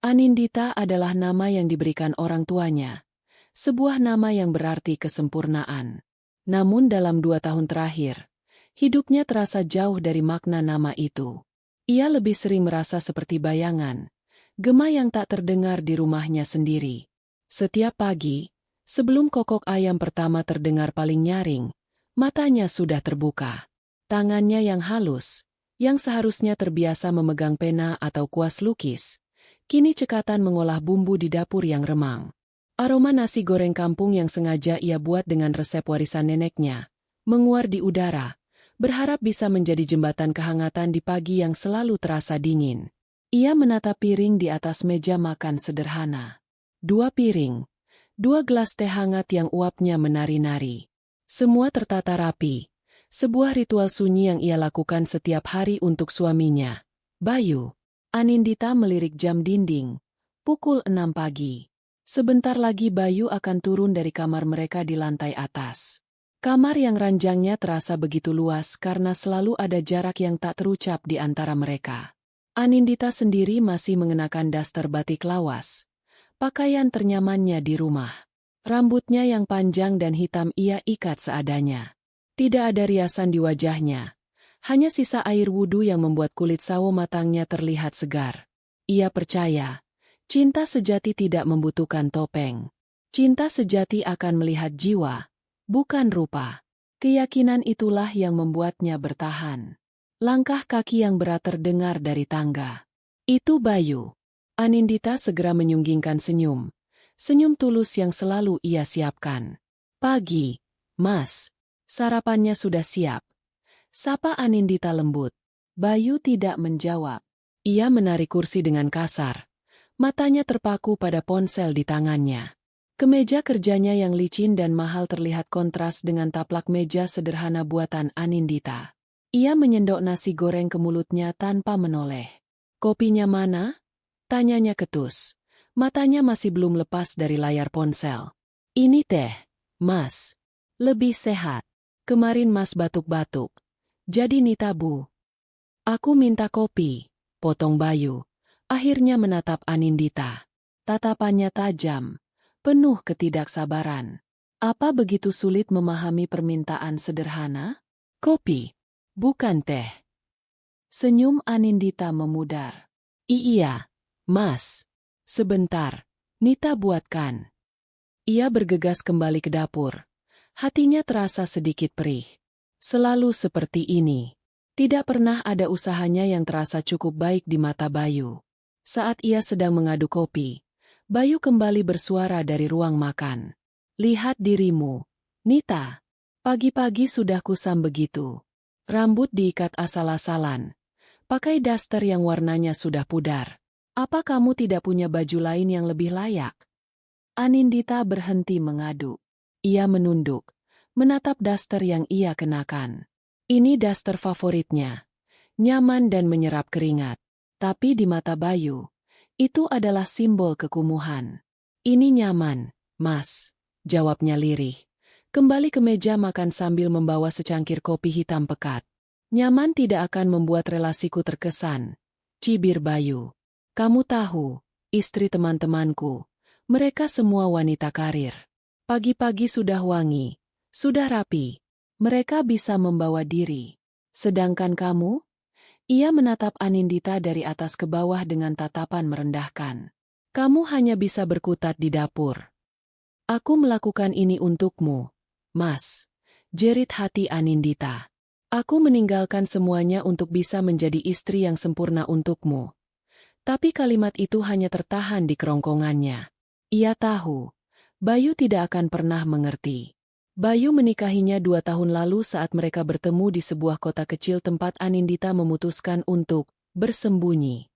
Anindita adalah nama yang diberikan orang tuanya, sebuah nama yang berarti kesempurnaan. Namun dalam 2 tahun terakhir, hidupnya terasa jauh dari makna nama itu. Ia lebih sering merasa seperti bayangan, gema yang tak terdengar di rumahnya sendiri. Setiap pagi, sebelum kokok ayam pertama terdengar paling nyaring, matanya sudah terbuka. Tangannya yang halus, yang seharusnya terbiasa memegang pena atau kuas lukis, kini cekatan mengolah bumbu di dapur yang remang. Aroma nasi goreng kampung yang sengaja ia buat dengan resep warisan neneknya menguar di udara, berharap bisa menjadi jembatan kehangatan di pagi yang selalu terasa dingin. Ia menatap piring di atas meja makan sederhana. 2 piring, 2 gelas teh hangat yang uapnya menari-nari. Semua tertata rapi, sebuah ritual sunyi yang ia lakukan setiap hari untuk suaminya, Bayu. Anindita melirik jam dinding. Pukul 6 pagi. Sebentar lagi Bayu akan turun dari kamar mereka di lantai atas. Kamar yang ranjangnya terasa begitu luas karena selalu ada jarak yang tak terucap di antara mereka. Anindita sendiri masih mengenakan daster batik lawas, pakaian ternyamannya di rumah. Rambutnya yang panjang dan hitam ia ikat seadanya. Tidak ada riasan di wajahnya. Hanya sisa air wudhu yang membuat kulit sawo matangnya terlihat segar. Ia percaya, cinta sejati tidak membutuhkan topeng. Cinta sejati akan melihat jiwa, bukan rupa. Keyakinan itulah yang membuatnya bertahan. Langkah kaki yang berat terdengar dari tangga. Itu Bayu. Anindita segera menyunggingkan senyum. Senyum tulus yang selalu ia siapkan. Pagi, Mas. Sarapannya sudah siap. Sapa Anindita lembut. Bayu tidak menjawab. Ia menarik kursi dengan kasar. Matanya terpaku pada ponsel di tangannya. Kemeja kerjanya yang licin dan mahal terlihat kontras dengan taplak meja sederhana buatan Anindita. Ia menyendok nasi goreng ke mulutnya tanpa menoleh. Kopinya mana? Tanyanya ketus. Matanya masih belum lepas dari layar ponsel. Ini teh, Mas. Lebih sehat. Kemarin Mas batuk-batuk. Jadi Nita Bu. Aku minta kopi, potong Bayu. Akhirnya menatap Anindita. Tatapannya tajam, penuh ketidaksabaran. Apa begitu sulit memahami permintaan sederhana? Kopi, bukan teh. Senyum Anindita memudar. Iya, Mas. Sebentar, Nita buatkan. Ia bergegas kembali ke dapur. Hatinya terasa sedikit perih. Selalu seperti ini. Tidak pernah ada usahanya yang terasa cukup baik di mata Bayu. Saat ia sedang mengadu kopi, Bayu kembali bersuara dari ruang makan. Lihat dirimu, Nita. Pagi-pagi sudah kusam begitu. Rambut diikat asal-asalan. Pakai daster yang warnanya sudah pudar. Apa kamu tidak punya baju lain yang lebih layak? Anindita berhenti mengadu. Ia menunduk. Menatap daster yang ia kenakan. Ini daster favoritnya. Nyaman dan menyerap keringat. Tapi di mata Bayu, itu adalah simbol kekumuhan. Ini nyaman, Mas. Jawabnya lirih. Kembali ke meja makan sambil membawa secangkir kopi hitam pekat. Nyaman tidak akan membuat relasiku terkesan. Cibir Bayu. Kamu tahu, istri teman-temanku, mereka semua wanita karir. Pagi-pagi sudah wangi. Sudah rapi, mereka bisa membawa diri. Sedangkan kamu? Ia menatap Anindita dari atas ke bawah dengan tatapan merendahkan. Kamu hanya bisa berkutat di dapur. Aku melakukan ini untukmu, Mas. Jerit hati Anindita. Aku meninggalkan semuanya untuk bisa menjadi istri yang sempurna untukmu. Tapi kalimat itu hanya tertahan di kerongkongannya. Ia tahu, Bayu tidak akan pernah mengerti. Bayu menikahinya 2 tahun lalu saat mereka bertemu di sebuah kota kecil tempat Anindita memutuskan untuk bersembunyi.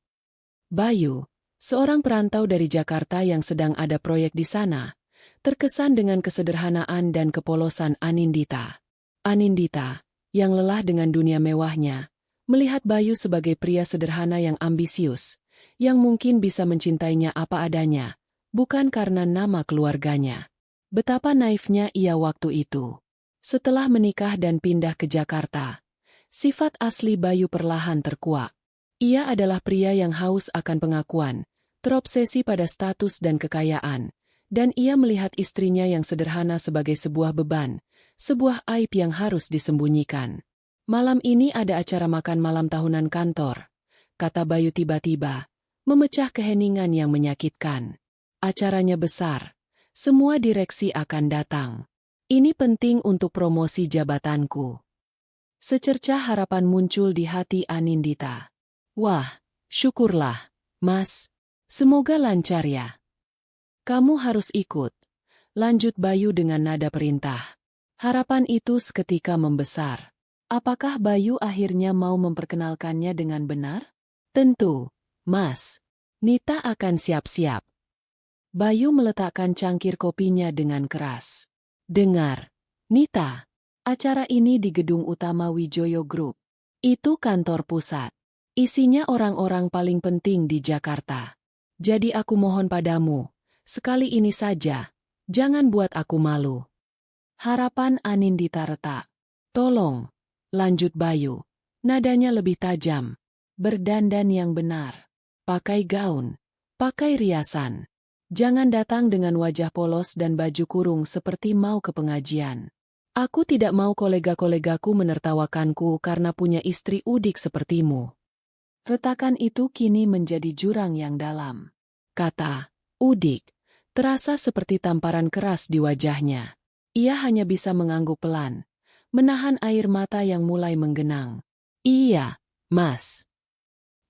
Bayu, seorang perantau dari Jakarta yang sedang ada proyek di sana, terkesan dengan kesederhanaan dan kepolosan Anindita. Anindita, yang lelah dengan dunia mewahnya, melihat Bayu sebagai pria sederhana yang ambisius, yang mungkin bisa mencintainya apa adanya, bukan karena nama keluarganya. Betapa naifnya ia waktu itu. Setelah menikah dan pindah ke Jakarta, sifat asli Bayu perlahan terkuak. Ia adalah pria yang haus akan pengakuan, terobsesi pada status dan kekayaan, dan ia melihat istrinya yang sederhana sebagai sebuah beban, sebuah aib yang harus disembunyikan. Malam ini ada acara makan malam tahunan kantor, kata Bayu tiba-tiba, memecah keheningan yang menyakitkan. Acaranya besar, semua direksi akan datang. Ini penting untuk promosi jabatanku. Secercah harapan muncul di hati Anindita. Wah, syukurlah, Mas. Semoga lancar ya. Kamu harus ikut, lanjut Bayu dengan nada perintah. Harapan itu seketika membesar. Apakah Bayu akhirnya mau memperkenalkannya dengan benar? Tentu, Mas. Nita akan siap-siap. Bayu meletakkan cangkir kopinya dengan keras. Dengar, Nita, acara ini di gedung utama Wijoyo Group. Itu kantor pusat. Isinya orang-orang paling penting di Jakarta. Jadi aku mohon padamu, sekali ini saja, jangan buat aku malu. Harapan Anindita retak. Tolong, lanjut Bayu. Nadanya lebih tajam. Berdandan yang benar. Pakai gaun. Pakai riasan. Jangan datang dengan wajah polos dan baju kurung seperti mau ke pengajian. Aku tidak mau kolega-kolegaku menertawakanku karena punya istri udik sepertimu. Retakan itu kini menjadi jurang yang dalam. Kata, udik, terasa seperti tamparan keras di wajahnya. Ia hanya bisa mengangguk pelan, menahan air mata yang mulai menggenang. Iya, Mas.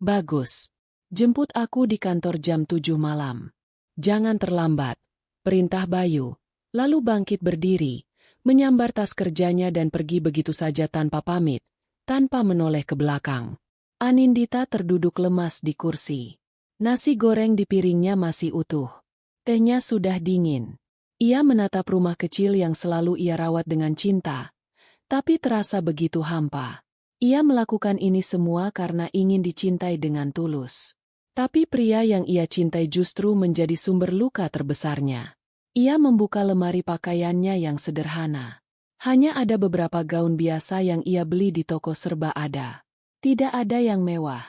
Bagus. Jemput aku di kantor jam 7 malam. Jangan terlambat, perintah Bayu, lalu bangkit berdiri, menyambar tas kerjanya dan pergi begitu saja tanpa pamit, tanpa menoleh ke belakang. Anindita terduduk lemas di kursi. Nasi goreng di piringnya masih utuh. Tehnya sudah dingin. Ia menatap rumah kecil yang selalu ia rawat dengan cinta, tapi terasa begitu hampa. Ia melakukan ini semua karena ingin dicintai dengan tulus. Tapi pria yang ia cintai justru menjadi sumber luka terbesarnya. Ia membuka lemari pakaiannya yang sederhana. Hanya ada beberapa gaun biasa yang ia beli di toko serba ada. Tidak ada yang mewah.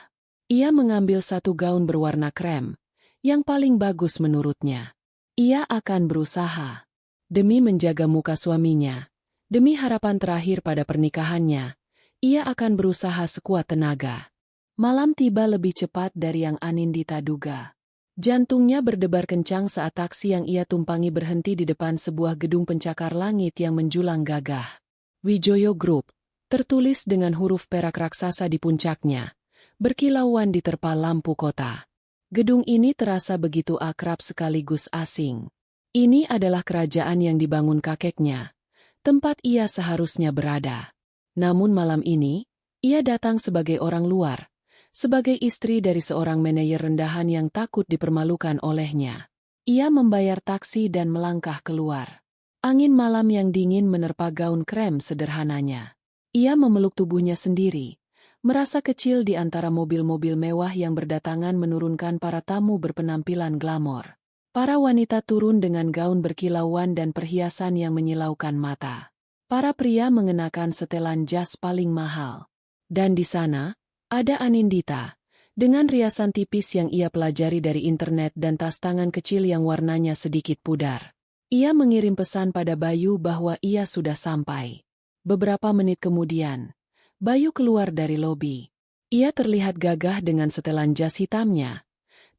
Ia mengambil satu gaun berwarna krem, yang paling bagus menurutnya. Ia akan berusaha. Demi menjaga muka suaminya, demi harapan terakhir pada pernikahannya, ia akan berusaha sekuat tenaga. Malam tiba lebih cepat dari yang Anindita duga. Jantungnya berdebar kencang saat taksi yang ia tumpangi berhenti di depan sebuah gedung pencakar langit yang menjulang gagah. Wijoyo Group, tertulis dengan huruf perak raksasa di puncaknya, berkilauan diterpa lampu kota. Gedung ini terasa begitu akrab sekaligus asing. Ini adalah kerajaan yang dibangun kakeknya, tempat ia seharusnya berada. Namun malam ini, ia datang sebagai orang luar, sebagai istri dari seorang manajer rendahan yang takut dipermalukan olehnya. Ia membayar taksi dan melangkah keluar. Angin malam yang dingin menerpa gaun krem sederhananya. Ia memeluk tubuhnya sendiri, merasa kecil di antara mobil-mobil mewah yang berdatangan menurunkan para tamu berpenampilan glamor. Para wanita turun dengan gaun berkilauan dan perhiasan yang menyilaukan mata. Para pria mengenakan setelan jas paling mahal. Dan di sana, ada Anindita, dengan riasan tipis yang ia pelajari dari internet dan tas tangan kecil yang warnanya sedikit pudar. Ia mengirim pesan pada Bayu bahwa ia sudah sampai. Beberapa menit kemudian, Bayu keluar dari lobi. Ia terlihat gagah dengan setelan jas hitamnya,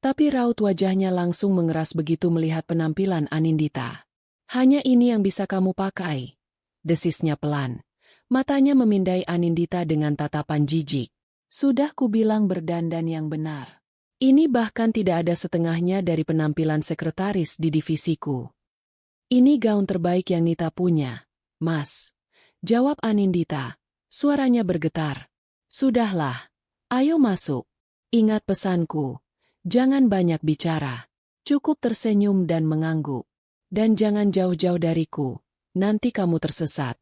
tapi raut wajahnya langsung mengeras begitu melihat penampilan Anindita. Hanya ini yang bisa kamu pakai, desisnya pelan. Matanya memindai Anindita dengan tatapan jijik. Sudah kubilang berdandan yang benar. Ini bahkan tidak ada setengahnya dari penampilan sekretaris di divisiku. Ini gaun terbaik yang Nita punya, Mas. Jawab Anindita. Suaranya bergetar. Sudahlah. Ayo masuk. Ingat pesanku. Jangan banyak bicara. Cukup tersenyum dan mengangguk. Dan jangan jauh-jauh dariku. Nanti kamu tersesat.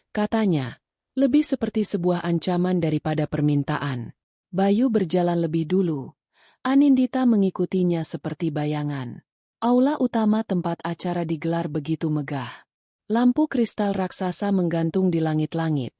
Katanya. Lebih seperti sebuah ancaman daripada permintaan. Bayu berjalan lebih dulu. Anindita mengikutinya seperti bayangan. Aula utama tempat acara digelar begitu megah. Lampu kristal raksasa menggantung di langit-langit,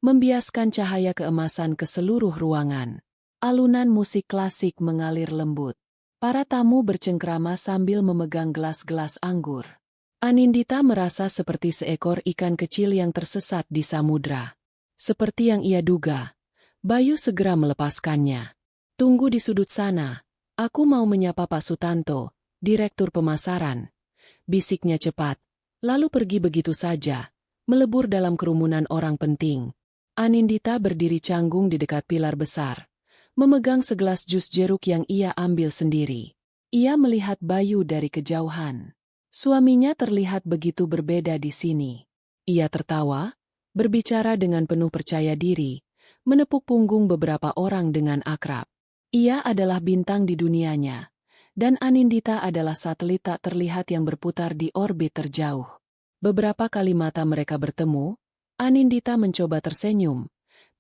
membiaskan cahaya keemasan ke seluruh ruangan. Alunan musik klasik mengalir lembut. Para tamu bercengkrama sambil memegang gelas-gelas anggur. Anindita merasa seperti seekor ikan kecil yang tersesat di samudra. Seperti yang ia duga, Bayu segera melepaskannya. "Tunggu di sudut sana, aku mau menyapa Pak Sutanto, Direktur Pemasaran," bisiknya cepat, lalu pergi begitu saja, melebur dalam kerumunan orang penting. Anindita berdiri canggung di dekat pilar besar, memegang segelas jus jeruk yang ia ambil sendiri. Ia melihat Bayu dari kejauhan. Suaminya terlihat begitu berbeda di sini. Ia tertawa, berbicara dengan penuh percaya diri, menepuk punggung beberapa orang dengan akrab. Ia adalah bintang di dunianya, dan Anindita adalah satelit tak terlihat yang berputar di orbit terjauh. Beberapa kali mata mereka bertemu, Anindita mencoba tersenyum,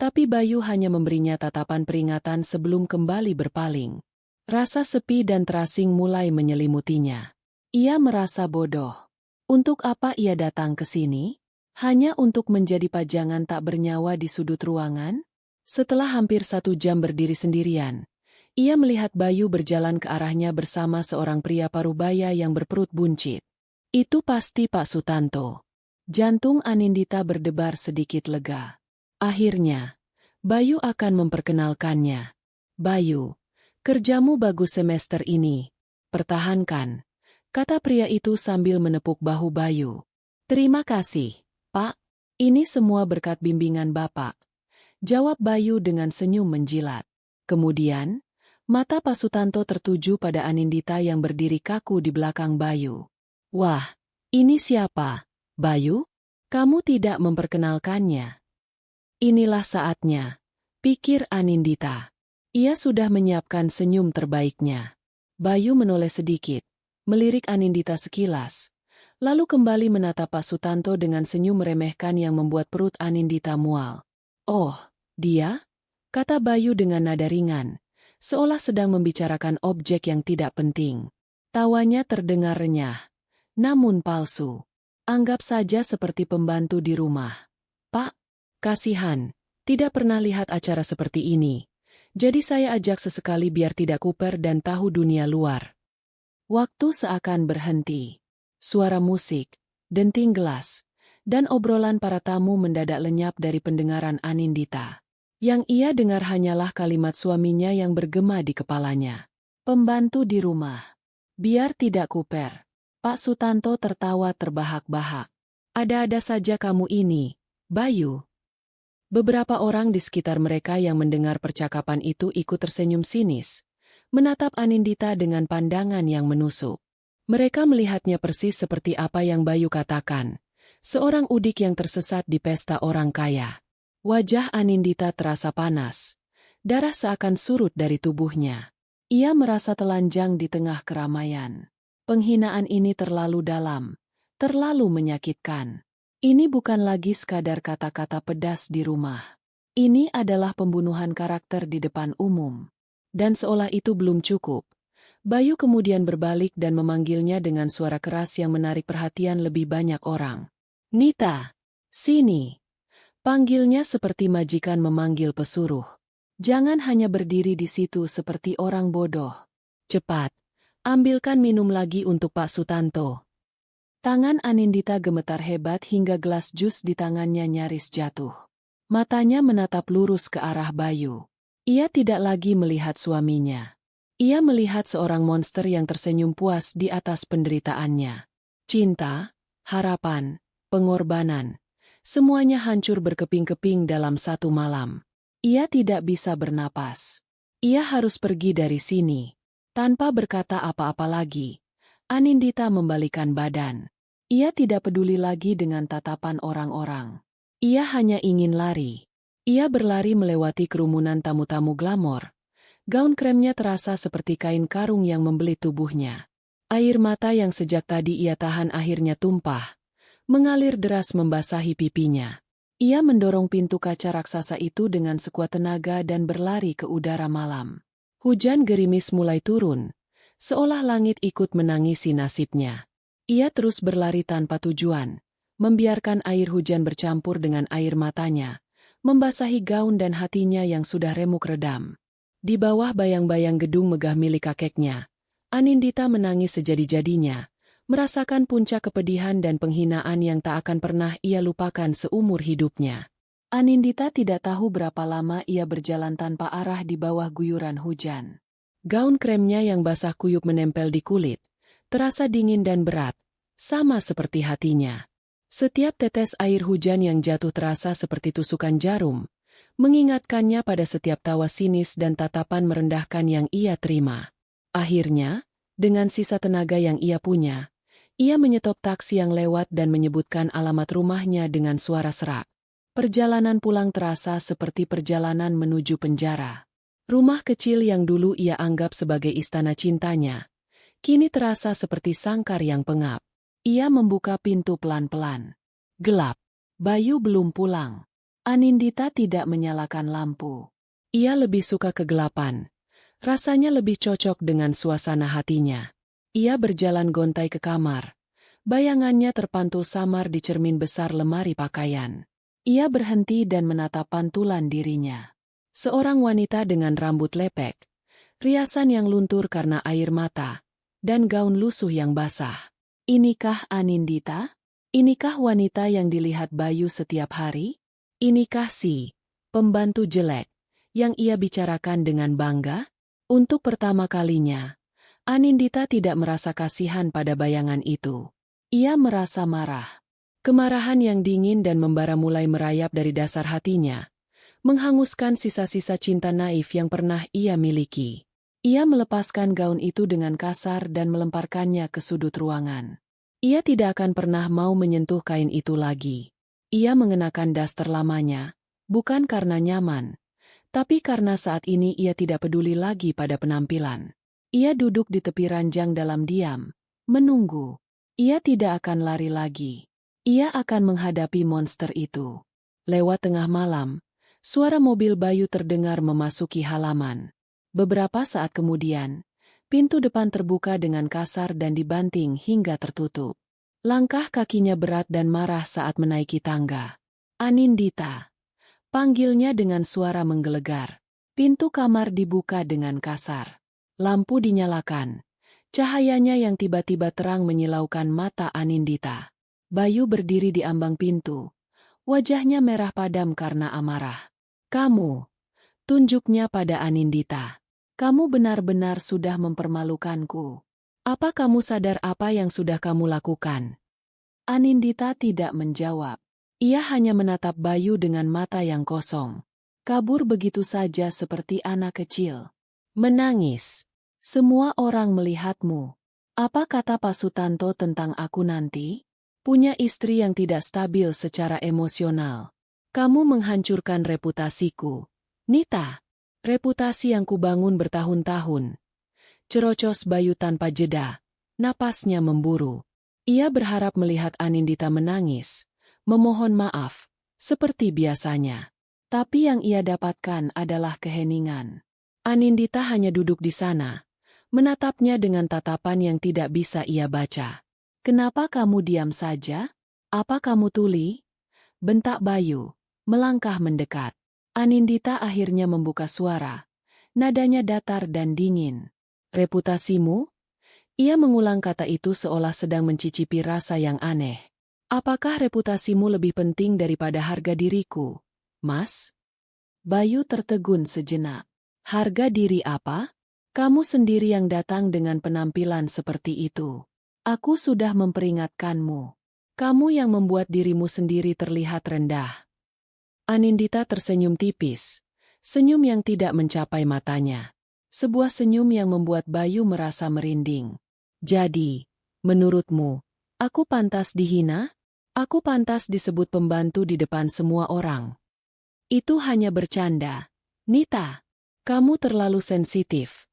tapi Bayu hanya memberinya tatapan peringatan sebelum kembali berpaling. Rasa sepi dan terasing mulai menyelimutinya. Ia merasa bodoh. Untuk apa ia datang ke sini? Hanya untuk menjadi pajangan tak bernyawa di sudut ruangan? Setelah hampir 1 jam berdiri sendirian, ia melihat Bayu berjalan ke arahnya bersama seorang pria parubaya yang berperut buncit. Itu pasti Pak Sutanto. Jantung Anindita berdebar sedikit lega. Akhirnya, Bayu akan memperkenalkannya. "Bayu, kerjamu bagus semester ini. Pertahankan," kata pria itu sambil menepuk bahu Bayu. "Terima kasih, Pak. Ini semua berkat bimbingan Bapak," jawab Bayu dengan senyum menjilat. Kemudian, mata Pak Sutanto tertuju pada Anindita yang berdiri kaku di belakang Bayu. "Wah, ini siapa, Bayu? Kamu tidak memperkenalkannya." "Inilah saatnya," pikir Anindita. Ia sudah menyiapkan senyum terbaiknya. Bayu menoleh sedikit, melirik Anindita sekilas, lalu kembali menatap Pak Sutanto dengan senyum meremehkan yang membuat perut Anindita mual. "Oh, dia?" kata Bayu dengan nada ringan, seolah sedang membicarakan objek yang tidak penting. Tawanya terdengar renyah, namun palsu. "Anggap saja seperti pembantu di rumah. Pak, kasihan, tidak pernah lihat acara seperti ini. Jadi saya ajak sesekali biar tidak kuper dan tahu dunia luar." Waktu seakan berhenti. Suara musik, denting gelas, dan obrolan para tamu mendadak lenyap dari pendengaran Anindita. Yang ia dengar hanyalah kalimat suaminya yang bergema di kepalanya. "Pembantu di rumah. Biar tidak kuper." Pak Sutanto tertawa terbahak-bahak. "Ada-ada saja kamu ini, Bayu." Beberapa orang di sekitar mereka yang mendengar percakapan itu ikut tersenyum sinis, menatap Anindita dengan pandangan yang menusuk. Mereka melihatnya persis seperti apa yang Bayu katakan, seorang udik yang tersesat di pesta orang kaya. Wajah Anindita terasa panas, darah seakan surut dari tubuhnya. Ia merasa telanjang di tengah keramaian. Penghinaan ini terlalu dalam, terlalu menyakitkan. Ini bukan lagi sekadar kata-kata pedas di rumah. Ini adalah pembunuhan karakter di depan umum. Dan seolah itu belum cukup, Bayu kemudian berbalik dan memanggilnya dengan suara keras yang menarik perhatian lebih banyak orang. "Nita, sini." Panggilnya seperti majikan memanggil pesuruh. "Jangan hanya berdiri di situ seperti orang bodoh. Cepat, ambilkan minum lagi untuk Pak Sutanto." Tangan Anindita gemetar hebat hingga gelas jus di tangannya nyaris jatuh. Matanya menatap lurus ke arah Bayu. Ia tidak lagi melihat suaminya. Ia melihat seorang monster yang tersenyum puas di atas penderitaannya. Cinta, harapan, pengorbanan, semuanya hancur berkeping-keping dalam satu malam. Ia tidak bisa bernapas. Ia harus pergi dari sini. Tanpa berkata apa-apa lagi, Anindita membalikan badan. Ia tidak peduli lagi dengan tatapan orang-orang. Ia hanya ingin lari. Ia berlari melewati kerumunan tamu-tamu glamor. Gaun kremnya terasa seperti kain karung yang membelit tubuhnya. Air mata yang sejak tadi ia tahan akhirnya tumpah, mengalir deras membasahi pipinya. Ia mendorong pintu kaca raksasa itu dengan sekuat tenaga dan berlari ke udara malam. Hujan gerimis mulai turun, seolah langit ikut menangisi nasibnya. Ia terus berlari tanpa tujuan, membiarkan air hujan bercampur dengan air matanya, membasahi gaun dan hatinya yang sudah remuk redam. Di bawah bayang-bayang gedung megah milik kakeknya, Anindita menangis sejadi-jadinya, merasakan puncak kepedihan dan penghinaan yang tak akan pernah ia lupakan seumur hidupnya. Anindita tidak tahu berapa lama ia berjalan tanpa arah di bawah guyuran hujan. Gaun kremnya yang basah kuyup menempel di kulit, terasa dingin dan berat, sama seperti hatinya. Setiap tetes air hujan yang jatuh terasa seperti tusukan jarum, mengingatkannya pada setiap tawa sinis dan tatapan merendahkan yang ia terima. Akhirnya, dengan sisa tenaga yang ia punya, ia menyetop taksi yang lewat dan menyebutkan alamat rumahnya dengan suara serak. Perjalanan pulang terasa seperti perjalanan menuju penjara. Rumah kecil yang dulu ia anggap sebagai istana cintanya, kini terasa seperti sangkar yang pengap. Ia membuka pintu pelan-pelan. Gelap. Bayu belum pulang. Anindita tidak menyalakan lampu. Ia lebih suka kegelapan. Rasanya lebih cocok dengan suasana hatinya. Ia berjalan gontai ke kamar. Bayangannya terpantul samar di cermin besar lemari pakaian. Ia berhenti dan menatap pantulan dirinya. Seorang wanita dengan rambut lepek, riasan yang luntur karena air mata, dan gaun lusuh yang basah. Inikah Anindita? Inikah wanita yang dilihat Bayu setiap hari? Inikah si pembantu jelek yang ia bicarakan dengan bangga? Untuk pertama kalinya, Anindita tidak merasa kasihan pada bayangan itu. Ia merasa marah. Kemarahan yang dingin dan membara mulai merayap dari dasar hatinya, menghanguskan sisa-sisa cinta naif yang pernah ia miliki. Ia melepaskan gaun itu dengan kasar dan melemparkannya ke sudut ruangan. Ia tidak akan pernah mau menyentuh kain itu lagi. Ia mengenakan daster lamanya, bukan karena nyaman, tapi karena saat ini ia tidak peduli lagi pada penampilan. Ia duduk di tepi ranjang dalam diam, menunggu. Ia tidak akan lari lagi. Ia akan menghadapi monster itu. Lewat tengah malam, suara mobil Bayu terdengar memasuki halaman. Beberapa saat kemudian, pintu depan terbuka dengan kasar dan dibanting hingga tertutup. Langkah kakinya berat dan marah saat menaiki tangga. Anindita. Panggilnya dengan suara menggelegar. Pintu kamar dibuka dengan kasar. Lampu dinyalakan. Cahayanya yang tiba-tiba terang menyilaukan mata Anindita. Bayu berdiri di ambang pintu. Wajahnya merah padam karena amarah. Kamu, tunjuknya pada Anindita. Kamu benar-benar sudah mempermalukanku. Apa kamu sadar apa yang sudah kamu lakukan? Anindita tidak menjawab. Ia hanya menatap Bayu dengan mata yang kosong. Kabur begitu saja seperti anak kecil. Menangis. Semua orang melihatmu. Apa kata Pak Sutanto tentang aku nanti? Punya istri yang tidak stabil secara emosional. Kamu menghancurkan reputasiku. Nita, reputasi yang kubangun bertahun-tahun. Cerocos Bayu tanpa jeda. Napasnya memburu. Ia berharap melihat Anindita menangis, memohon maaf, seperti biasanya. Tapi yang ia dapatkan adalah keheningan. Anindita hanya duduk di sana, menatapnya dengan tatapan yang tidak bisa ia baca. Kenapa kamu diam saja? Apa kamu tuli? Bentak Bayu, melangkah mendekat. Anindita akhirnya membuka suara. Nadanya datar dan dingin. Reputasimu? Ia mengulang kata itu seolah sedang mencicipi rasa yang aneh. Apakah reputasimu lebih penting daripada harga diriku, Mas? Bayu tertegun sejenak. Harga diri apa? Kamu sendiri yang datang dengan penampilan seperti itu. Aku sudah memperingatkanmu. Kamu yang membuat dirimu sendiri terlihat rendah. Anindita tersenyum tipis. Senyum yang tidak mencapai matanya. Sebuah senyum yang membuat Bayu merasa merinding. Jadi, menurutmu, aku pantas dihina? Aku pantas disebut pembantu di depan semua orang. Itu hanya bercanda. Nita, kamu terlalu sensitif.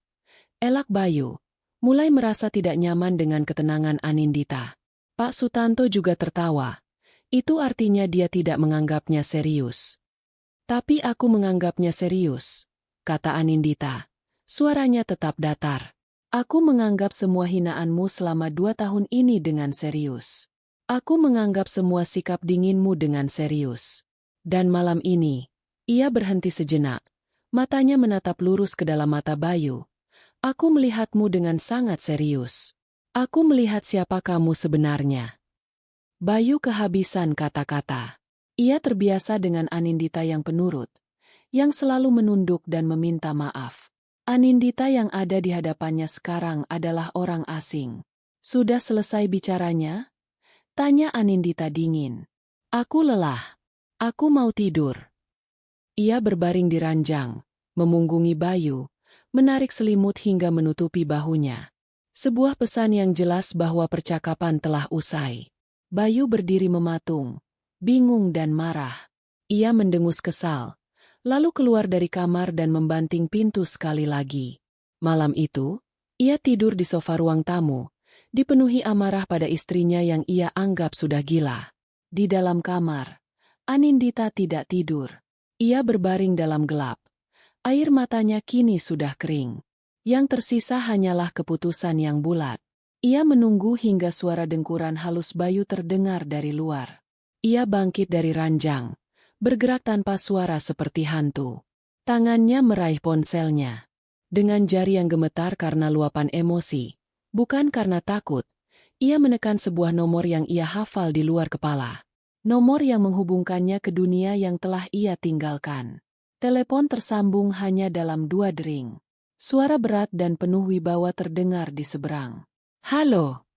Elak Bayu. Mulai merasa tidak nyaman dengan ketenangan Anindita. Pak Sutanto juga tertawa. Itu artinya dia tidak menganggapnya serius. Tapi aku menganggapnya serius, kata Anindita. Suaranya tetap datar. Aku menganggap semua hinaanmu selama 2 tahun ini dengan serius. Aku menganggap semua sikap dinginmu dengan serius. Dan malam ini, ia berhenti sejenak. Matanya menatap lurus ke dalam mata Bayu. Aku melihatmu dengan sangat serius. Aku melihat siapa kamu sebenarnya. Bayu kehabisan kata-kata. Ia terbiasa dengan Anindita yang penurut, yang selalu menunduk dan meminta maaf. Anindita yang ada di hadapannya sekarang adalah orang asing. Sudah selesai bicaranya? Tanya Anindita dingin. Aku lelah. Aku mau tidur. Ia berbaring di ranjang, memunggungi Bayu, menarik selimut hingga menutupi bahunya. Sebuah pesan yang jelas bahwa percakapan telah usai. Bayu berdiri mematung, bingung dan marah. Ia mendengus kesal, lalu keluar dari kamar dan membanting pintu sekali lagi. Malam itu, ia tidur di sofa ruang tamu, dipenuhi amarah pada istrinya yang ia anggap sudah gila. Di dalam kamar, Anindita tidak tidur. Ia berbaring dalam gelap. Air matanya kini sudah kering. Yang tersisa hanyalah keputusan yang bulat. Ia menunggu hingga suara dengkuran halus Bayu terdengar dari luar. Ia bangkit dari ranjang, bergerak tanpa suara seperti hantu. Tangannya meraih ponselnya. Dengan jari yang gemetar karena luapan emosi, bukan karena takut, ia menekan sebuah nomor yang ia hafal di luar kepala. Nomor yang menghubungkannya ke dunia yang telah ia tinggalkan. Telepon tersambung hanya dalam 2 dering. Suara berat dan penuh wibawa terdengar di seberang. Halo.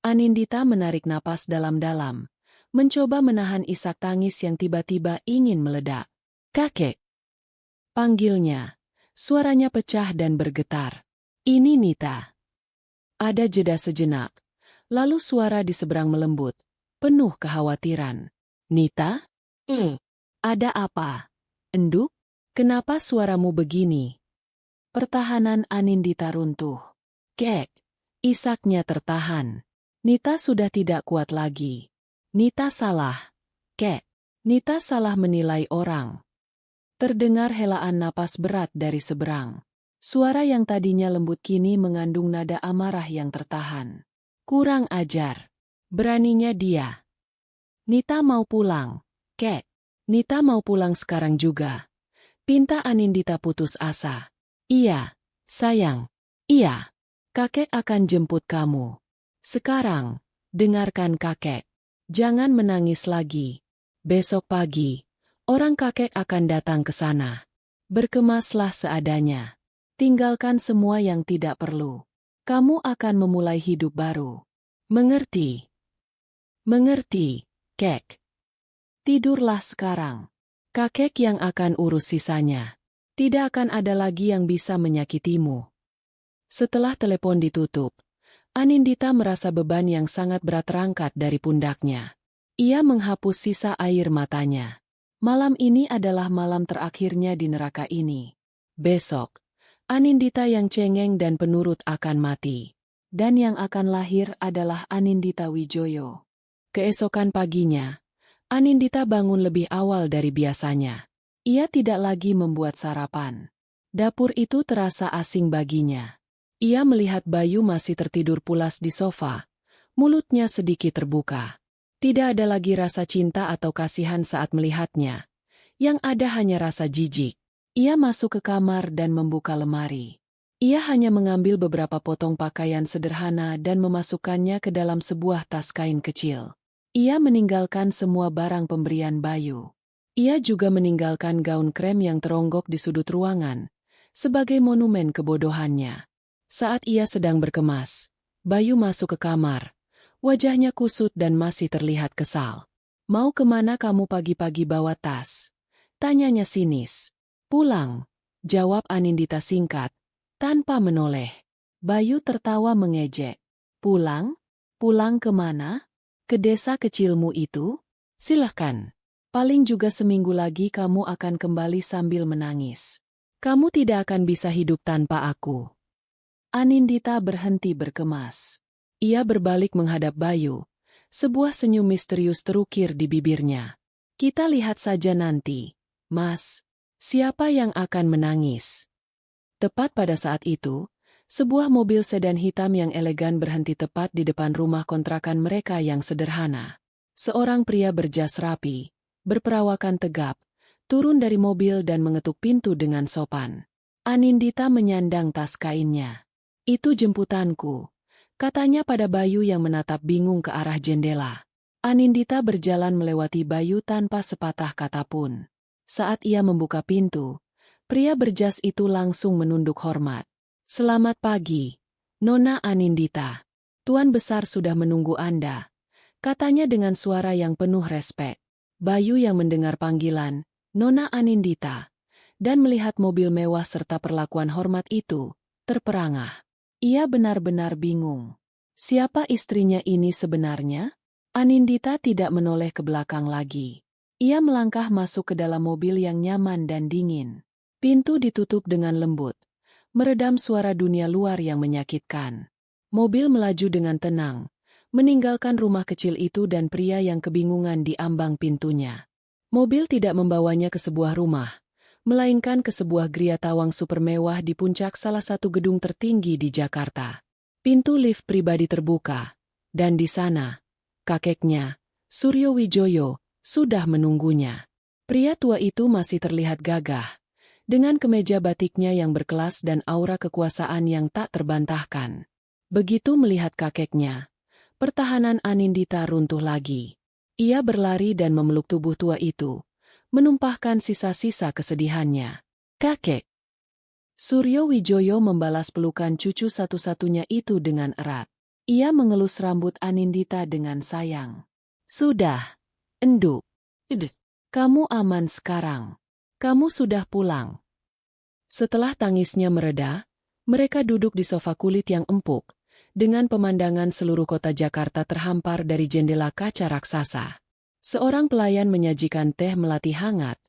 Anindita menarik napas dalam-dalam, mencoba menahan isak tangis yang tiba-tiba ingin meledak. Kakek. Panggilnya. Suaranya pecah dan bergetar. Ini Nita. Ada jeda sejenak. Lalu suara di seberang melembut, penuh kekhawatiran. Nita? Ada apa? Enduk? Kenapa suaramu begini? Pertahanan Anindita runtuh. Kek. Isaknya tertahan. Nita sudah tidak kuat lagi. Nita salah. Kek. Nita salah menilai orang. Terdengar helaan napas berat dari seberang. Suara yang tadinya lembut kini mengandung nada amarah yang tertahan. Kurang ajar. Beraninya dia. Nita mau pulang. Kek. Nita mau pulang sekarang juga. Pinta Anindita putus asa. Iya, sayang. Iya. Kakek akan jemput kamu. Sekarang, dengarkan kakek. Jangan menangis lagi. Besok pagi, orang kakek akan datang ke sana. Berkemaslah seadanya. Tinggalkan semua yang tidak perlu. Kamu akan memulai hidup baru. Mengerti? Mengerti, Kek. Tidurlah sekarang. Kakek yang akan urus sisanya. Tidak akan ada lagi yang bisa menyakitimu. Setelah telepon ditutup, Anindita merasa beban yang sangat berat terangkat dari pundaknya. Ia menghapus sisa air matanya. Malam ini adalah malam terakhirnya di neraka ini. Besok, Anindita yang cengeng dan penurut akan mati. Dan yang akan lahir adalah Anindita Wijoyo. Keesokan paginya, Anindita bangun lebih awal dari biasanya. Ia tidak lagi membuat sarapan. Dapur itu terasa asing baginya. Ia melihat Bayu masih tertidur pulas di sofa. Mulutnya sedikit terbuka. Tidak ada lagi rasa cinta atau kasihan saat melihatnya. Yang ada hanya rasa jijik. Ia masuk ke kamar dan membuka lemari. Ia hanya mengambil beberapa potong pakaian sederhana dan memasukkannya ke dalam sebuah tas kain kecil. Ia meninggalkan semua barang pemberian Bayu. Ia juga meninggalkan gaun krem yang teronggok di sudut ruangan, sebagai monumen kebodohannya. Saat ia sedang berkemas, Bayu masuk ke kamar. Wajahnya kusut dan masih terlihat kesal. Mau kemana kamu pagi-pagi bawa tas? Tanyanya sinis. Pulang, jawab Anindita singkat, tanpa menoleh. Bayu tertawa mengejek. Pulang? Pulang kemana? Ke desa kecilmu itu? Silahkan. Paling juga seminggu lagi kamu akan kembali sambil menangis. Kamu tidak akan bisa hidup tanpa aku. Anindita berhenti berkemas. Ia berbalik menghadap Bayu. Sebuah senyum misterius terukir di bibirnya. Kita lihat saja nanti, Mas. Siapa yang akan menangis? Tepat pada saat itu, sebuah mobil sedan hitam yang elegan berhenti tepat di depan rumah kontrakan mereka yang sederhana. Seorang pria berjas rapi, berperawakan tegap, turun dari mobil dan mengetuk pintu dengan sopan. Anindita menyandang tas kainnya. Itu jemputanku, katanya pada Bayu yang menatap bingung ke arah jendela. Anindita berjalan melewati Bayu tanpa sepatah kata pun. Saat ia membuka pintu, pria berjas itu langsung menunduk hormat. Selamat pagi, Nona Anindita. Tuan Besar sudah menunggu Anda, katanya dengan suara yang penuh respek. Bayu yang mendengar panggilan, Nona Anindita, dan melihat mobil mewah serta perlakuan hormat itu, terperangah. Ia benar-benar bingung. Siapa istrinya ini sebenarnya? Anindita tidak menoleh ke belakang lagi. Ia melangkah masuk ke dalam mobil yang nyaman dan dingin. Pintu ditutup dengan lembut, meredam suara dunia luar yang menyakitkan. Mobil melaju dengan tenang, meninggalkan rumah kecil itu dan pria yang kebingungan di ambang pintunya. Mobil tidak membawanya ke sebuah rumah, melainkan ke sebuah gria tawang super mewah di puncak salah satu gedung tertinggi di Jakarta. Pintu lift pribadi terbuka, dan di sana, kakeknya, Suryo Wijoyo, sudah menunggunya. Pria tua itu masih terlihat gagah, dengan kemeja batiknya yang berkelas dan aura kekuasaan yang tak terbantahkan. Begitu melihat kakeknya, pertahanan Anindita runtuh lagi. Ia berlari dan memeluk tubuh tua itu, menumpahkan sisa-sisa kesedihannya. Kakek! Suryo Wijoyo membalas pelukan cucu satu-satunya itu dengan erat. Ia mengelus rambut Anindita dengan sayang. Sudah, Enduk. Kamu aman sekarang. Kamu sudah pulang. Setelah tangisnya mereda, mereka duduk di sofa kulit yang empuk, dengan pemandangan seluruh kota Jakarta terhampar dari jendela kaca raksasa. Seorang pelayan menyajikan teh melati hangat,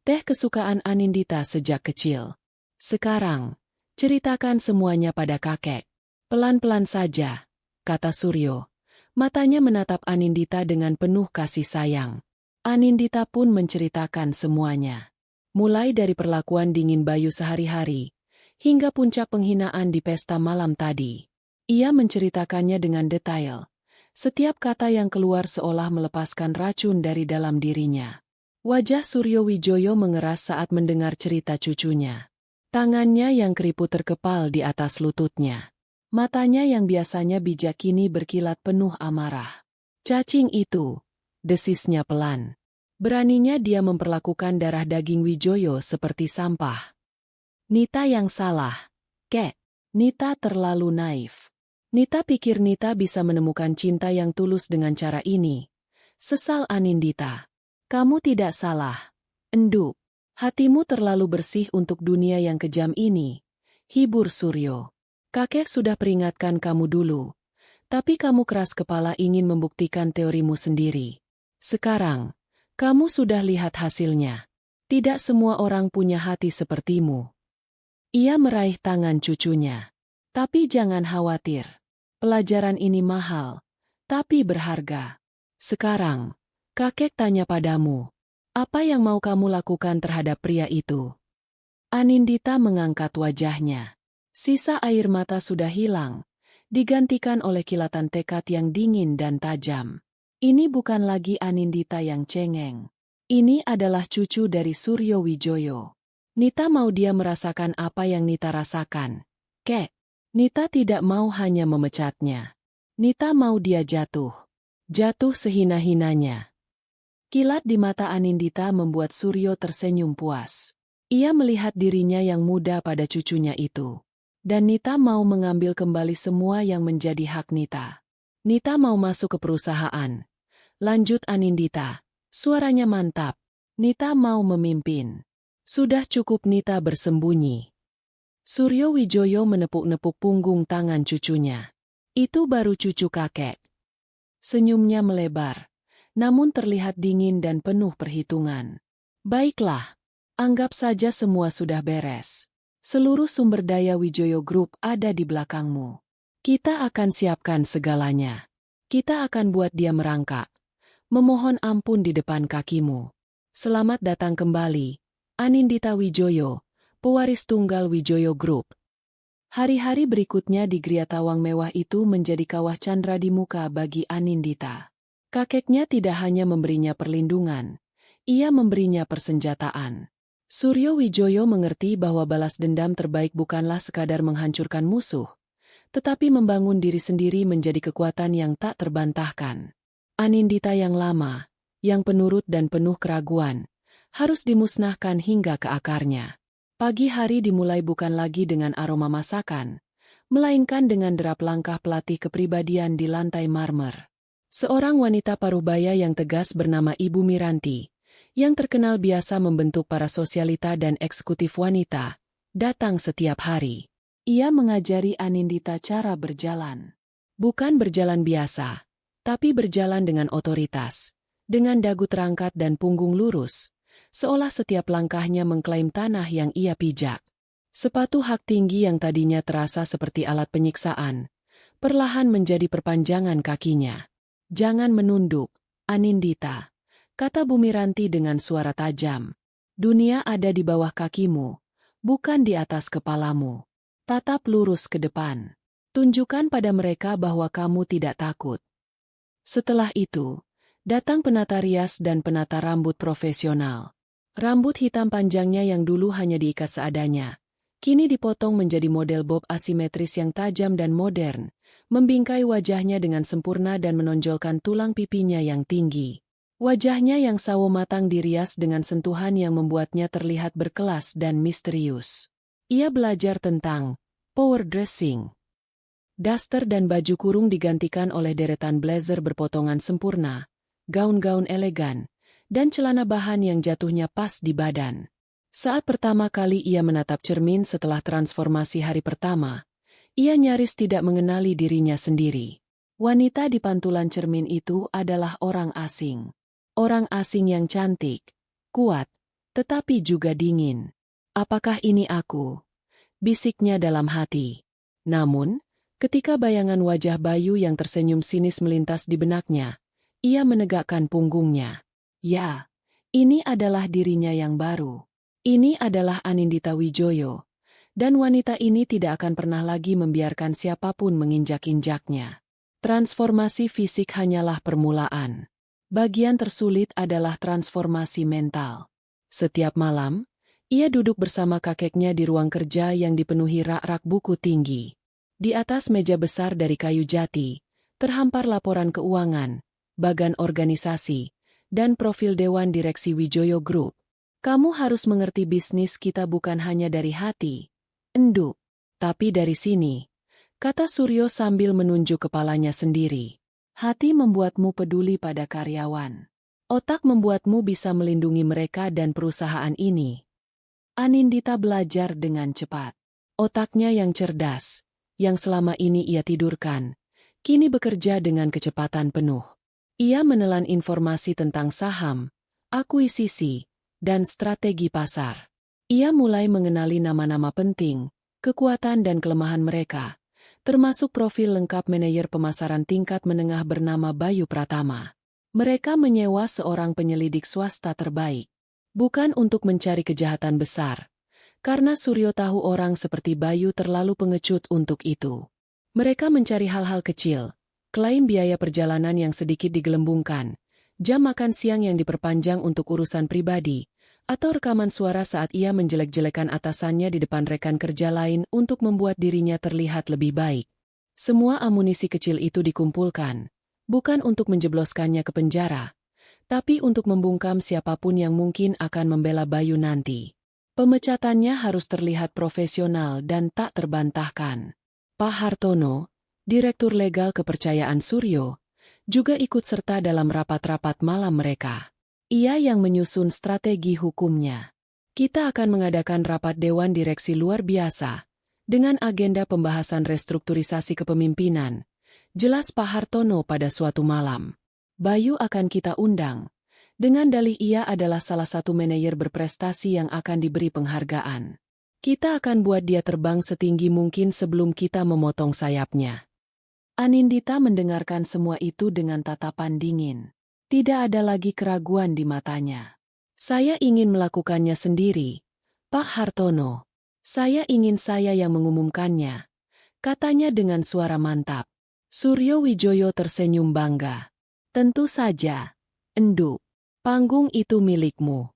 teh kesukaan Anindita sejak kecil. Sekarang, ceritakan semuanya pada kakek. Pelan-pelan saja, kata Suryo. Matanya menatap Anindita dengan penuh kasih sayang. Anindita pun menceritakan semuanya. Mulai dari perlakuan dingin Bayu sehari-hari, hingga puncak penghinaan di pesta malam tadi. Ia menceritakannya dengan detail. Setiap kata yang keluar seolah melepaskan racun dari dalam dirinya. Wajah Suryo Wijoyo mengeras saat mendengar cerita cucunya. Tangannya yang keriput terkepal di atas lututnya. Matanya yang biasanya bijak kini berkilat penuh amarah. Cacing itu, desisnya pelan. Beraninya dia memperlakukan darah daging Wijoyo seperti sampah. Nita yang salah, kek. Nita terlalu naif. Nita pikir Nita bisa menemukan cinta yang tulus dengan cara ini. Sesal Anindita. Kamu tidak salah, Enduk. Hatimu terlalu bersih untuk dunia yang kejam ini. Hibur Suryo. Kakek sudah peringatkan kamu dulu. Tapi kamu keras kepala ingin membuktikan teorimu sendiri. Sekarang, kamu sudah lihat hasilnya. Tidak semua orang punya hati sepertimu. Ia meraih tangan cucunya. Tapi jangan khawatir. Pelajaran ini mahal, tapi berharga. Sekarang, kakek tanya padamu, apa yang mau kamu lakukan terhadap pria itu? Anindita mengangkat wajahnya. Sisa air mata sudah hilang, digantikan oleh kilatan tekad yang dingin dan tajam. Ini bukan lagi Anindita yang cengeng. Ini adalah cucu dari Suryo Wijoyo. Nita mau dia merasakan apa yang Nita rasakan. Kek. Nita tidak mau hanya memecatnya. Nita mau dia jatuh. Jatuh sehina-hinanya. Kilat di mata Anindita membuat Suryo tersenyum puas. Ia melihat dirinya yang muda pada cucunya itu. Dan Nita mau mengambil kembali semua yang menjadi hak Nita. Nita mau masuk ke perusahaan. Lanjut Anindita. Suaranya mantap. Nita mau memimpin. Sudah cukup Nita bersembunyi. Suryo Wijoyo menepuk-nepuk punggung tangan cucunya. Itu baru cucu kakek. Senyumnya melebar, namun terlihat dingin dan penuh perhitungan. Baiklah, anggap saja semua sudah beres. Seluruh sumber daya Wijoyo Group ada di belakangmu. Kita akan siapkan segalanya. Kita akan buat dia merangkak. Memohon ampun di depan kakimu. Selamat datang kembali, Anindita Wijoyo, pewaris tunggal Wijoyo Group. Hari-hari berikutnya di Gria Tawang mewah itu menjadi kawah candra di muka bagi Anindita. Kakeknya tidak hanya memberinya perlindungan, ia memberinya persenjataan. Suryo Wijoyo mengerti bahwa balas dendam terbaik bukanlah sekadar menghancurkan musuh, tetapi membangun diri sendiri menjadi kekuatan yang tak terbantahkan. Anindita yang lama, yang penurut dan penuh keraguan, harus dimusnahkan hingga ke akarnya. Pagi hari dimulai bukan lagi dengan aroma masakan, melainkan dengan derap langkah pelatih kepribadian di lantai marmer. Seorang wanita parubaya yang tegas bernama Ibu Miranti, yang terkenal biasa membentuk para sosialita dan eksekutif wanita, datang setiap hari. Ia mengajari Anindita cara berjalan. Bukan berjalan biasa, tapi berjalan dengan otoritas, dengan dagu terangkat dan punggung lurus, seolah setiap langkahnya mengklaim tanah yang ia pijak. Sepatu hak tinggi yang tadinya terasa seperti alat penyiksaan, perlahan menjadi perpanjangan kakinya. "Jangan menunduk, Anindita," kata Bu Miranti dengan suara tajam. "Dunia ada di bawah kakimu, bukan di atas kepalamu. Tatap lurus ke depan. Tunjukkan pada mereka bahwa kamu tidak takut." Setelah itu, datang penata rias dan penata rambut profesional. Rambut hitam panjangnya yang dulu hanya diikat seadanya, kini dipotong menjadi model bob asimetris yang tajam dan modern, membingkai wajahnya dengan sempurna dan menonjolkan tulang pipinya yang tinggi. Wajahnya yang sawo matang dirias dengan sentuhan yang membuatnya terlihat berkelas dan misterius. Ia belajar tentang power dressing. Daster dan baju kurung digantikan oleh deretan blazer berpotongan sempurna, gaun-gaun elegan, dan celana bahan yang jatuhnya pas di badan. Saat pertama kali ia menatap cermin setelah transformasi hari pertama, ia nyaris tidak mengenali dirinya sendiri. Wanita di pantulan cermin itu adalah orang asing. Orang asing yang cantik, kuat, tetapi juga dingin. "Apakah ini aku?" bisiknya dalam hati. Namun, ketika bayangan wajah Bayu yang tersenyum sinis melintas di benaknya, ia menegakkan punggungnya. Ya, ini adalah dirinya yang baru. Ini adalah Anindita Wijoyo. Dan wanita ini tidak akan pernah lagi membiarkan siapapun menginjak-injaknya. Transformasi fisik hanyalah permulaan. Bagian tersulit adalah transformasi mental. Setiap malam, ia duduk bersama kakeknya di ruang kerja yang dipenuhi rak-rak buku tinggi. Di atas meja besar dari kayu jati, terhampar laporan keuangan, bagan organisasi, dan profil Dewan Direksi Wijoyo Group. "Kamu harus mengerti bisnis kita bukan hanya dari hati, enduk, tapi dari sini," kata Suryo sambil menunjuk kepalanya sendiri. "Hati membuatmu peduli pada karyawan. Otak membuatmu bisa melindungi mereka dan perusahaan ini." Anindita belajar dengan cepat. Otaknya yang cerdas, yang selama ini ia tidurkan, kini bekerja dengan kecepatan penuh. Ia menelan informasi tentang saham, akuisisi, dan strategi pasar. Ia mulai mengenali nama-nama penting, kekuatan dan kelemahan mereka, termasuk profil lengkap manajer pemasaran tingkat menengah bernama Bayu Pratama. Mereka menyewa seorang penyelidik swasta terbaik. Bukan untuk mencari kejahatan besar, karena Suryo tahu orang seperti Bayu terlalu pengecut untuk itu. Mereka mencari hal-hal kecil, klaim biaya perjalanan yang sedikit digelembungkan, jam makan siang yang diperpanjang untuk urusan pribadi, atau rekaman suara saat ia menjelek-jelekan atasannya di depan rekan kerja lain untuk membuat dirinya terlihat lebih baik. Semua amunisi kecil itu dikumpulkan, bukan untuk menjebloskannya ke penjara, tapi untuk membungkam siapapun yang mungkin akan membela Bayu nanti. Pemecatannya harus terlihat profesional dan tak terbantahkan. Pak Hartono, Direktur Legal Kepercayaan Suryo, juga ikut serta dalam rapat-rapat malam mereka. Ia yang menyusun strategi hukumnya. "Kita akan mengadakan rapat Dewan Direksi luar biasa, dengan agenda pembahasan restrukturisasi kepemimpinan," jelas Pak Hartono pada suatu malam. "Bayu akan kita undang, dengan dalih ia adalah salah satu manajer berprestasi yang akan diberi penghargaan. Kita akan buat dia terbang setinggi mungkin sebelum kita memotong sayapnya." Anindita mendengarkan semua itu dengan tatapan dingin. Tidak ada lagi keraguan di matanya. "Saya ingin melakukannya sendiri, Pak Hartono. Saya ingin saya yang mengumumkannya," katanya dengan suara mantap. Suryo Wijoyo tersenyum bangga. "Tentu saja, enduk. Panggung itu milikmu."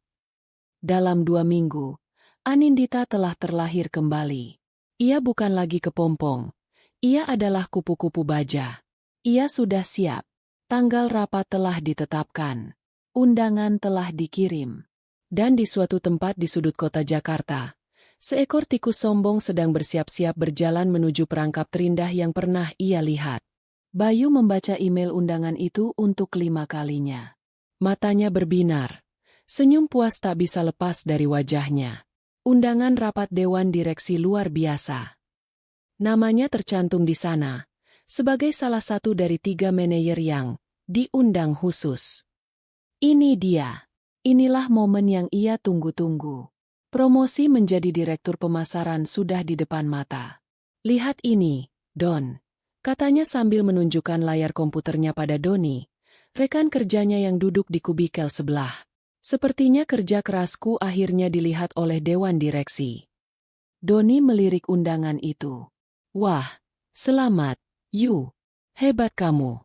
Dalam 2 minggu, Anindita telah terlahir kembali. Ia bukan lagi kepompong. Ia adalah kupu-kupu baja. Ia sudah siap. Tanggal rapat telah ditetapkan. Undangan telah dikirim. Dan di suatu tempat di sudut kota Jakarta, seekor tikus sombong sedang bersiap-siap berjalan menuju perangkap terindah yang pernah ia lihat. Bayu membaca email undangan itu untuk 5 kalinya. Matanya berbinar. Senyum puas tak bisa lepas dari wajahnya. Undangan rapat Dewan Direksi luar biasa. Namanya tercantum di sana, sebagai salah satu dari 3 manajer yang diundang khusus. Ini dia. Inilah momen yang ia tunggu-tunggu. Promosi menjadi direktur pemasaran sudah di depan mata. Lihat ini, Don. Katanya sambil menunjukkan layar komputernya pada Doni, rekan kerjanya yang duduk di kubikel sebelah. Sepertinya kerja kerasku akhirnya dilihat oleh Dewan Direksi. Doni melirik undangan itu. Wah, selamat, Yu. Hebat kamu.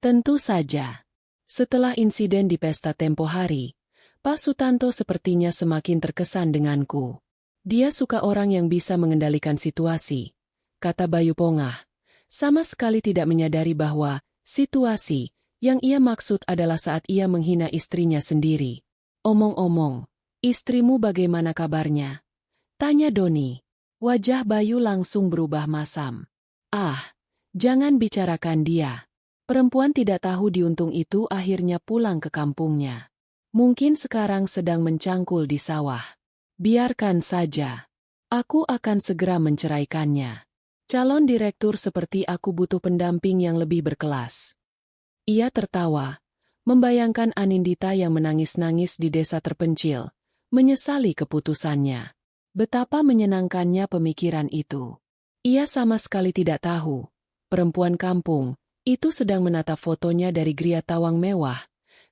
Tentu saja. Setelah insiden di pesta tempo hari, Pak Sutanto sepertinya semakin terkesan denganku. Dia suka orang yang bisa mengendalikan situasi, kata Bayu pongah, sama sekali tidak menyadari bahwa situasi yang ia maksud adalah saat ia menghina istrinya sendiri. Omong-omong, istrimu bagaimana kabarnya? Tanya Doni. Wajah Bayu langsung berubah masam. Ah, jangan bicarakan dia. Perempuan tidak tahu diuntung itu akhirnya pulang ke kampungnya. Mungkin sekarang sedang mencangkul di sawah. Biarkan saja. Aku akan segera menceraikannya. Calon direktur seperti aku butuh pendamping yang lebih berkelas. Ia tertawa, membayangkan Anindita yang menangis-nangis di desa terpencil, menyesali keputusannya. Betapa menyenangkannya pemikiran itu. Ia sama sekali tidak tahu, perempuan kampung itu sedang menatap fotonya dari gria tawang mewah,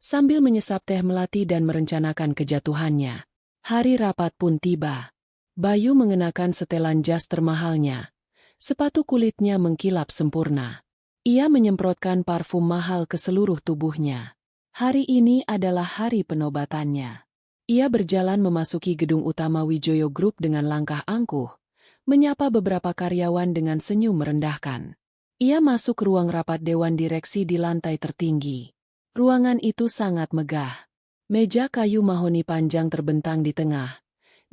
sambil menyesap teh melati dan merencanakan kejatuhannya. Hari rapat pun tiba. Bayu mengenakan setelan jas termahalnya. Sepatu kulitnya mengkilap sempurna. Ia menyemprotkan parfum mahal ke seluruh tubuhnya. Hari ini adalah hari penobatannya. Ia berjalan memasuki gedung utama Wijoyo Group dengan langkah angkuh, menyapa beberapa karyawan dengan senyum merendahkan. Ia masuk ruang rapat Dewan Direksi di lantai tertinggi. Ruangan itu sangat megah. Meja kayu mahoni panjang terbentang di tengah,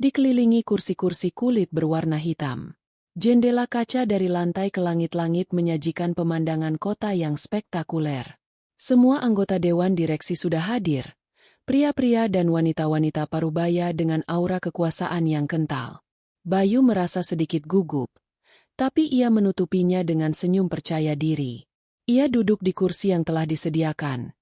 dikelilingi kursi-kursi kulit berwarna hitam. Jendela kaca dari lantai ke langit-langit menyajikan pemandangan kota yang spektakuler. Semua anggota Dewan Direksi sudah hadir. Pria-pria dan wanita-wanita parubaya dengan aura kekuasaan yang kental. Bayu merasa sedikit gugup, tapi ia menutupinya dengan senyum percaya diri. Ia duduk di kursi yang telah disediakan.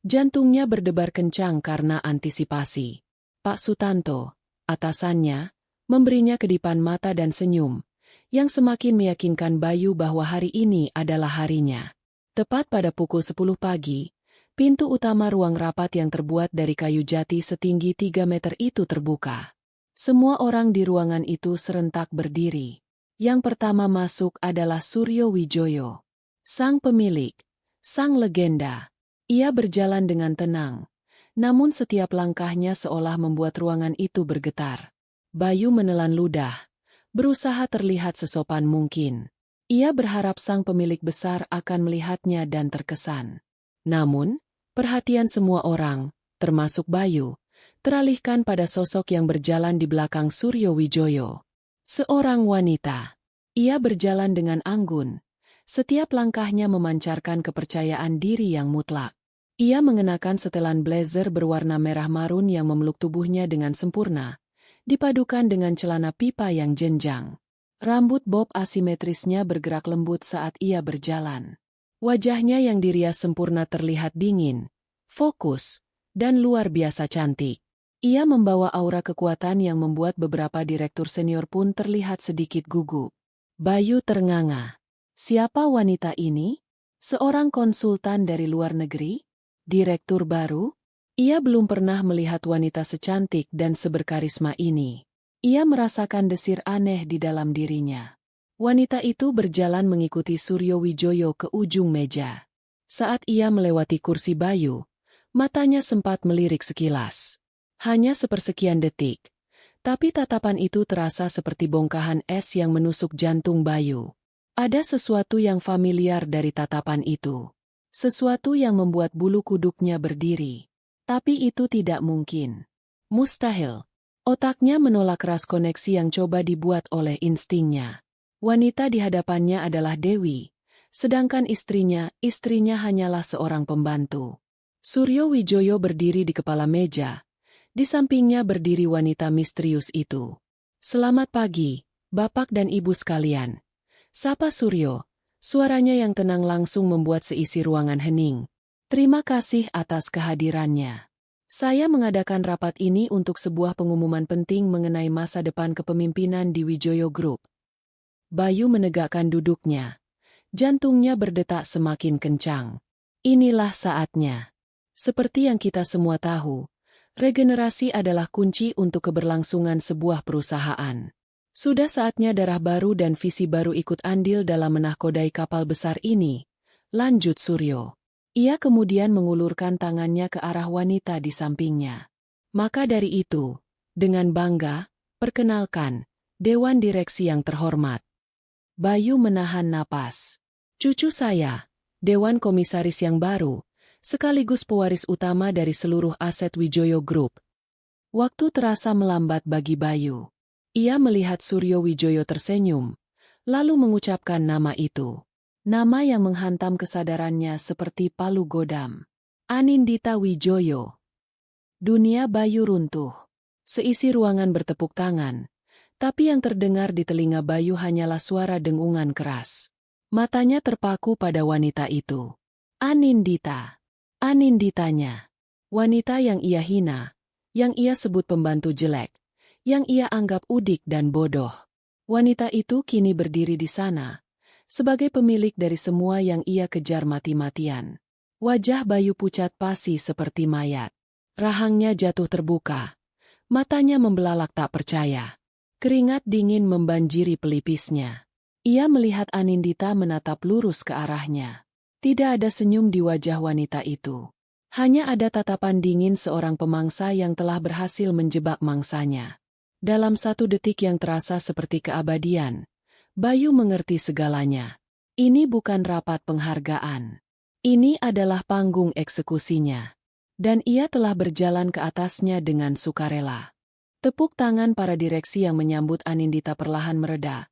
Jantungnya berdebar kencang karena antisipasi. Pak Sutanto, atasannya, memberinya kedipan mata dan senyum, yang semakin meyakinkan Bayu bahwa hari ini adalah harinya. Tepat pada pukul 10 pagi, pintu utama ruang rapat yang terbuat dari kayu jati setinggi 3 meter itu terbuka. Semua orang di ruangan itu serentak berdiri. Yang pertama masuk adalah Suryo Wijoyo, sang pemilik, sang legenda. Ia berjalan dengan tenang, namun setiap langkahnya seolah membuat ruangan itu bergetar. Bayu menelan ludah, berusaha terlihat sesopan mungkin. Ia berharap sang pemilik besar akan melihatnya dan terkesan. Namun, perhatian semua orang, termasuk Bayu, teralihkan pada sosok yang berjalan di belakang Suryo Wijoyo. Seorang wanita. Ia berjalan dengan anggun. Setiap langkahnya memancarkan kepercayaan diri yang mutlak. Ia mengenakan setelan blazer berwarna merah marun yang memeluk tubuhnya dengan sempurna, dipadukan dengan celana pipa yang jenjang. Rambut bob asimetrisnya bergerak lembut saat ia berjalan. Wajahnya yang dirias sempurna terlihat dingin, fokus, dan luar biasa cantik. Ia membawa aura kekuatan yang membuat beberapa direktur senior pun terlihat sedikit gugup. Bayu ternganga. Siapa wanita ini? Seorang konsultan dari luar negeri? Direktur baru? Ia belum pernah melihat wanita secantik dan seberkarisma ini. Ia merasakan desir aneh di dalam dirinya. Wanita itu berjalan mengikuti Suryo Wijoyo ke ujung meja. Saat ia melewati kursi Bayu, matanya sempat melirik sekilas. Hanya sepersekian detik. Tapi tatapan itu terasa seperti bongkahan es yang menusuk jantung Bayu. Ada sesuatu yang familiar dari tatapan itu. Sesuatu yang membuat bulu kuduknya berdiri. Tapi itu tidak mungkin. Mustahil. Otaknya menolak keras koneksi yang coba dibuat oleh instingnya. Wanita di hadapannya adalah Dewi, sedangkan istrinya hanyalah seorang pembantu. Suryo Wijoyo berdiri di kepala meja. Di sampingnya berdiri wanita misterius itu. "Selamat pagi, Bapak dan Ibu sekalian," sapa Suryo. Suaranya yang tenang langsung membuat seisi ruangan hening. "Terima kasih atas kehadirannya. Saya mengadakan rapat ini untuk sebuah pengumuman penting mengenai masa depan kepemimpinan di Wijoyo Group." Bayu menegakkan duduknya. Jantungnya berdetak semakin kencang. Inilah saatnya. Seperti yang kita semua tahu, regenerasi adalah kunci untuk keberlangsungan sebuah perusahaan. Sudah saatnya darah baru dan visi baru ikut andil dalam menahkodai kapal besar ini, lanjut Suryo. Ia kemudian mengulurkan tangannya ke arah wanita di sampingnya. "Maka dari itu, dengan bangga, perkenalkan, Dewan Direksi yang terhormat." Bayu menahan napas. "Cucu saya, Dewan Komisaris yang baru, sekaligus pewaris utama dari seluruh aset Wijoyo Group." Waktu terasa melambat bagi Bayu. Ia melihat Suryo Wijoyo tersenyum, lalu mengucapkan nama itu. Nama yang menghantam kesadarannya seperti palu godam. Anindita Wijoyo. Dunia Bayu runtuh. Seisi ruangan bertepuk tangan, tapi yang terdengar di telinga Bayu hanyalah suara dengungan keras. Matanya terpaku pada wanita itu. Anindita. Aninditanya. Wanita yang ia hina, yang ia sebut pembantu jelek, yang ia anggap udik dan bodoh. Wanita itu kini berdiri di sana, sebagai pemilik dari semua yang ia kejar mati-matian. Wajah Bayu pucat pasi seperti mayat. Rahangnya jatuh terbuka. Matanya membelalak tak percaya. Keringat dingin membanjiri pelipisnya. Ia melihat Anindita menatap lurus ke arahnya. Tidak ada senyum di wajah wanita itu. Hanya ada tatapan dingin seorang pemangsa yang telah berhasil menjebak mangsanya. Dalam satu detik yang terasa seperti keabadian, Bayu mengerti segalanya. Ini bukan rapat penghargaan. Ini adalah panggung eksekusinya. Dan ia telah berjalan ke atasnya dengan sukarela. Tepuk tangan para direksi yang menyambut Anindita perlahan mereda.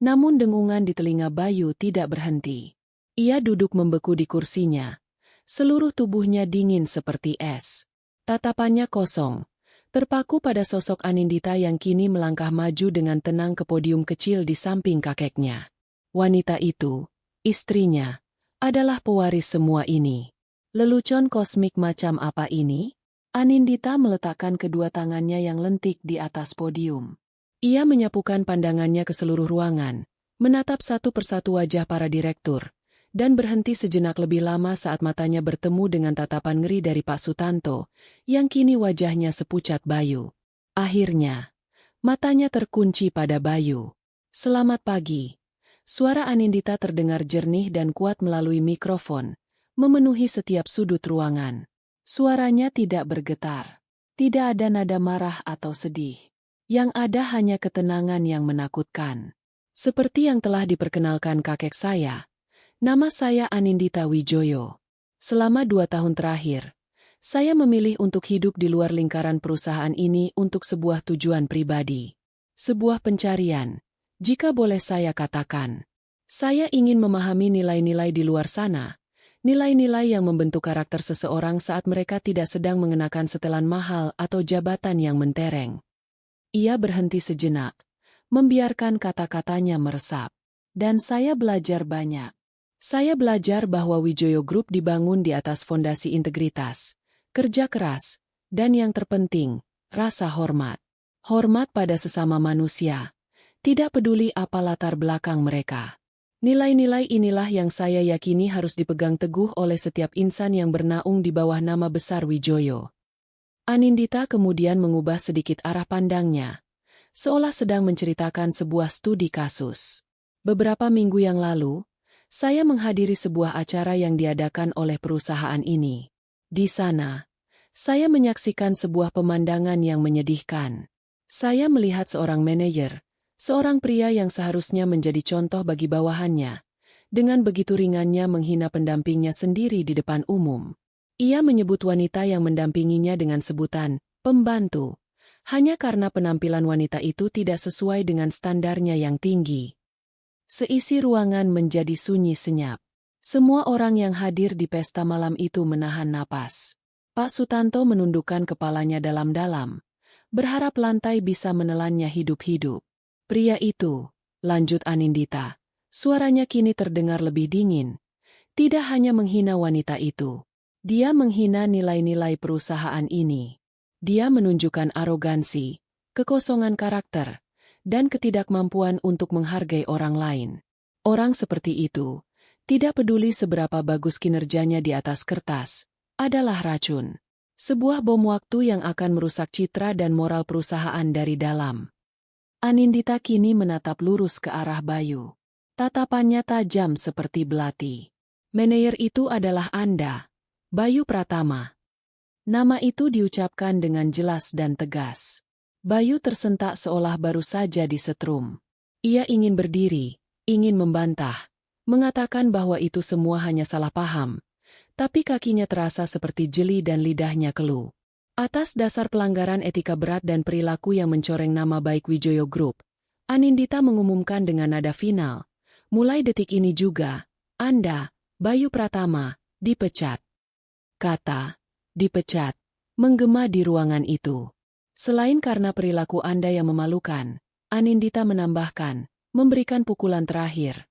Namun dengungan di telinga Bayu tidak berhenti. Ia duduk membeku di kursinya. Seluruh tubuhnya dingin seperti es. Tatapannya kosong, terpaku pada sosok Anindita yang kini melangkah maju dengan tenang ke podium kecil di samping kakeknya. Wanita itu, istrinya, adalah pewaris semua ini. Lelucon kosmik macam apa ini? Anindita meletakkan kedua tangannya yang lentik di atas podium. Ia menyapukan pandangannya ke seluruh ruangan, menatap satu persatu wajah para direktur, dan berhenti sejenak lebih lama saat matanya bertemu dengan tatapan ngeri dari Pak Sutanto, yang kini wajahnya sepucat Bayu. Akhirnya, matanya terkunci pada Bayu. "Selamat pagi." Suara Anindita terdengar jernih dan kuat melalui mikrofon, memenuhi setiap sudut ruangan. Suaranya tidak bergetar. Tidak ada nada marah atau sedih. Yang ada hanya ketenangan yang menakutkan. "Seperti yang telah diperkenalkan kakek saya, nama saya Anindita Wijoyo. Selama 2 tahun terakhir, saya memilih untuk hidup di luar lingkaran perusahaan ini untuk sebuah tujuan pribadi. Sebuah pencarian, jika boleh saya katakan. Saya ingin memahami nilai-nilai di luar sana, nilai-nilai yang membentuk karakter seseorang saat mereka tidak sedang mengenakan setelan mahal atau jabatan yang mentereng." Ia berhenti sejenak, membiarkan kata-katanya meresap. "Dan saya belajar banyak. Saya belajar bahwa Wijoyo Group dibangun di atas fondasi integritas, kerja keras, dan yang terpenting, rasa hormat. Hormat pada sesama manusia, tidak peduli apa latar belakang mereka. Nilai-nilai inilah yang saya yakini harus dipegang teguh oleh setiap insan yang bernaung di bawah nama besar Wijoyo." Anindita kemudian mengubah sedikit arah pandangnya, seolah sedang menceritakan sebuah studi kasus. "Beberapa minggu yang lalu, saya menghadiri sebuah acara yang diadakan oleh perusahaan ini. Di sana, Saya menyaksikan sebuah pemandangan yang menyedihkan. Saya melihat seorang manajer, seorang pria yang seharusnya menjadi contoh bagi bawahannya, dengan begitu ringannya menghina pendampingnya sendiri di depan umum. Ia menyebut wanita yang mendampinginya dengan sebutan pembantu, hanya karena penampilan wanita itu tidak sesuai dengan standarnya yang tinggi. Seisi ruangan menjadi sunyi senyap. Semua orang yang hadir di pesta malam itu menahan napas. Pak Sutanto menundukkan kepalanya dalam-dalam, berharap lantai bisa menelannya hidup-hidup. Pria itu, lanjut Anindita, suaranya kini terdengar lebih dingin, tidak hanya menghina wanita itu. Dia menghina nilai-nilai perusahaan ini. Dia menunjukkan arogansi, kekosongan karakter, dan ketidakmampuan untuk menghargai orang lain. Orang seperti itu, tidak peduli seberapa bagus kinerjanya di atas kertas, adalah racun. Sebuah bom waktu yang akan merusak citra dan moral perusahaan dari dalam. Anindita kini menatap lurus ke arah Bayu. Tatapannya tajam seperti belati. Manajer itu adalah Anda, Bayu Pratama. Nama itu diucapkan dengan jelas dan tegas. Bayu tersentak seolah baru saja disetrum. Ia ingin berdiri, ingin membantah, mengatakan bahwa itu semua hanya salah paham, tapi kakinya terasa seperti jeli dan lidahnya keluh. Atas dasar pelanggaran etika berat dan perilaku yang mencoreng nama baik Wijoyo Group, Anindita mengumumkan dengan nada final, mulai detik ini juga, Anda, Bayu Pratama, dipecat. Kata, dipecat, menggema di ruangan itu. Selain karena perilaku Anda yang memalukan, Anindita menambahkan, memberikan pukulan terakhir.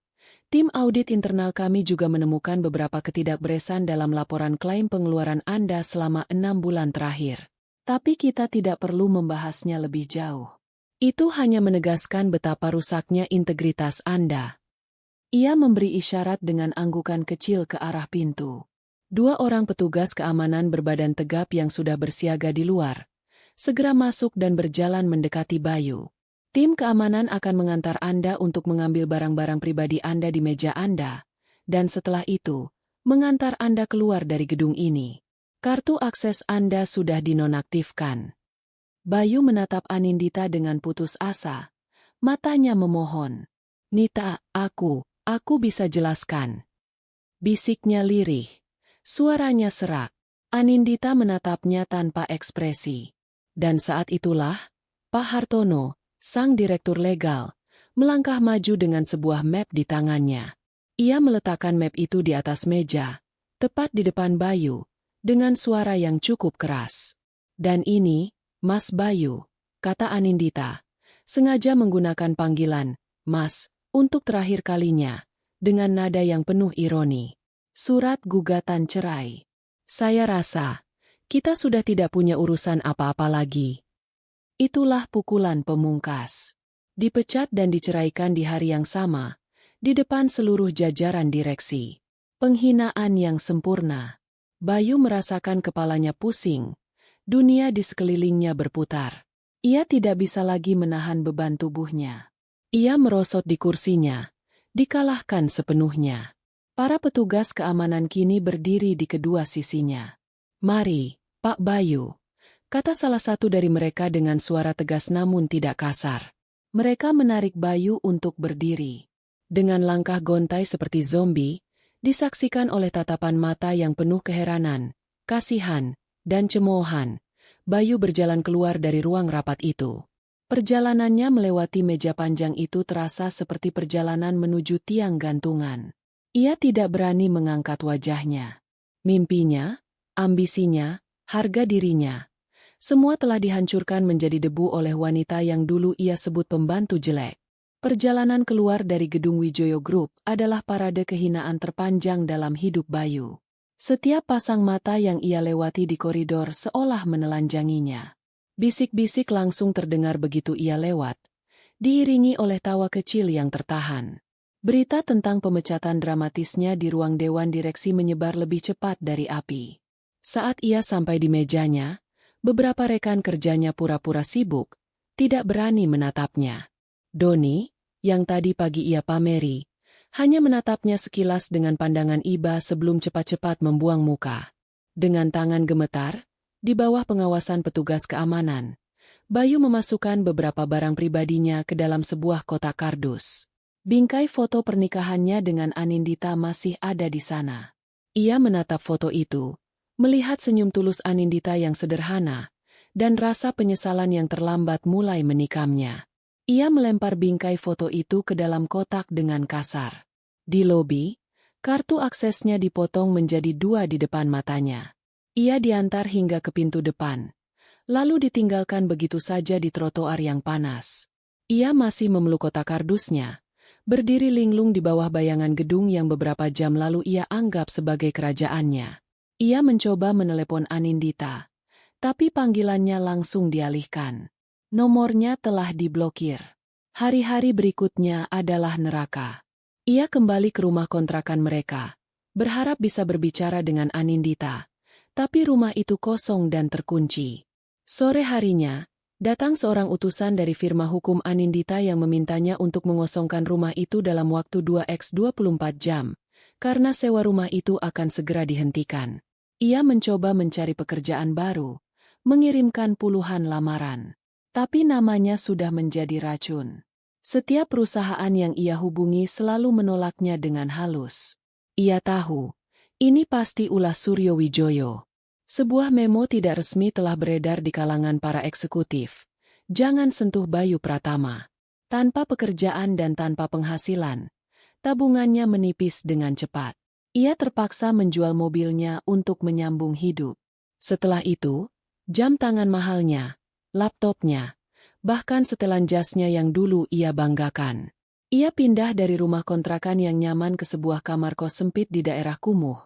Tim audit internal kami juga menemukan beberapa ketidakberesan dalam laporan klaim pengeluaran Anda selama 6 bulan terakhir. Tapi kita tidak perlu membahasnya lebih jauh. Itu hanya menegaskan betapa rusaknya integritas Anda. Ia memberi isyarat dengan anggukan kecil ke arah pintu. 2 orang petugas keamanan berbadan tegap yang sudah bersiaga di luar, segera masuk dan berjalan mendekati Bayu. Tim keamanan akan mengantar Anda untuk mengambil barang-barang pribadi Anda di meja Anda, dan setelah itu, mengantar Anda keluar dari gedung ini. Kartu akses Anda sudah dinonaktifkan. Bayu menatap Anindita dengan putus asa. Matanya memohon. Nita, aku bisa jelaskan. Bisiknya lirih. Suaranya serak. Anindita menatapnya tanpa ekspresi. Dan saat itulah, Pak Hartono, sang direktur legal, melangkah maju dengan sebuah map di tangannya. Ia meletakkan map itu di atas meja, tepat di depan Bayu, dengan suara yang cukup keras. Dan ini, Mas Bayu, kata Anindita, sengaja menggunakan panggilan, Mas, untuk terakhir kalinya, dengan nada yang penuh ironi. Surat gugatan cerai. Saya rasa, kita sudah tidak punya urusan apa-apa lagi. Itulah pukulan pemungkas. Dipecat dan diceraikan di hari yang sama, di depan seluruh jajaran direksi. Penghinaan yang sempurna. Bayu merasakan kepalanya pusing, dunia di sekelilingnya berputar. Ia tidak bisa lagi menahan beban tubuhnya. Ia merosot di kursinya, dikalahkan sepenuhnya. Para petugas keamanan kini berdiri di kedua sisinya. Mari, Pak Bayu, kata salah satu dari mereka dengan suara tegas namun tidak kasar. Mereka menarik Bayu untuk berdiri. Dengan langkah gontai seperti zombie, disaksikan oleh tatapan mata yang penuh keheranan, kasihan, dan cemoohan, Bayu berjalan keluar dari ruang rapat itu. Perjalanannya melewati meja panjang itu terasa seperti perjalanan menuju tiang gantungan. Ia tidak berani mengangkat wajahnya. Mimpinya, ambisinya, harga dirinya, semua telah dihancurkan menjadi debu oleh wanita yang dulu ia sebut pembantu jelek. Perjalanan keluar dari gedung Wijoyo Group adalah parade kehinaan terpanjang dalam hidup Bayu. Setiap pasang mata yang ia lewati di koridor seolah menelanjanginya. Bisik-bisik langsung terdengar begitu ia lewat, diiringi oleh tawa kecil yang tertahan. Berita tentang pemecatan dramatisnya di ruang dewan direksi menyebar lebih cepat dari api. Saat ia sampai di mejanya, beberapa rekan kerjanya pura-pura sibuk, tidak berani menatapnya. Doni, yang tadi pagi ia pameri, hanya menatapnya sekilas dengan pandangan iba sebelum cepat-cepat membuang muka. Dengan tangan gemetar, Di bawah pengawasan petugas keamanan, Bayu memasukkan beberapa barang pribadinya ke dalam sebuah kotak kardus. Bingkai foto pernikahannya dengan Anindita masih ada di sana. Ia menatap foto itu, melihat senyum tulus Anindita yang sederhana, dan rasa penyesalan yang terlambat mulai menikamnya. Ia melempar bingkai foto itu ke dalam kotak dengan kasar. Di lobi, kartu aksesnya dipotong menjadi 2 di depan matanya. Ia diantar hingga ke pintu depan, lalu ditinggalkan begitu saja di trotoar yang panas. Ia masih memeluk kotak kardusnya, berdiri linglung di bawah bayangan gedung yang beberapa jam lalu ia anggap sebagai kerajaannya. Ia mencoba menelepon Anindita, tapi panggilannya langsung dialihkan. Nomornya telah diblokir. Hari-hari berikutnya adalah neraka. Ia kembali ke rumah kontrakan mereka, berharap bisa berbicara dengan Anindita, tapi rumah itu kosong dan terkunci. Sore harinya, datang seorang utusan dari firma hukum Anindita yang memintanya untuk mengosongkan rumah itu dalam waktu 2x24 jam, karena sewa rumah itu akan segera dihentikan. Ia mencoba mencari pekerjaan baru, mengirimkan puluhan lamaran. Tapi namanya sudah menjadi racun. Setiap perusahaan yang ia hubungi selalu menolaknya dengan halus. Ia tahu, ini pasti ulah Suryo Wijoyo. Sebuah memo tidak resmi telah beredar di kalangan para eksekutif. Jangan sentuh Bayu Pratama. Tanpa pekerjaan dan tanpa penghasilan, tabungannya menipis dengan cepat. Ia terpaksa menjual mobilnya untuk menyambung hidup. Setelah itu, jam tangan mahalnya, laptopnya, bahkan setelan jasnya yang dulu ia banggakan. Ia pindah dari rumah kontrakan yang nyaman ke sebuah kamar kos sempit di daerah kumuh,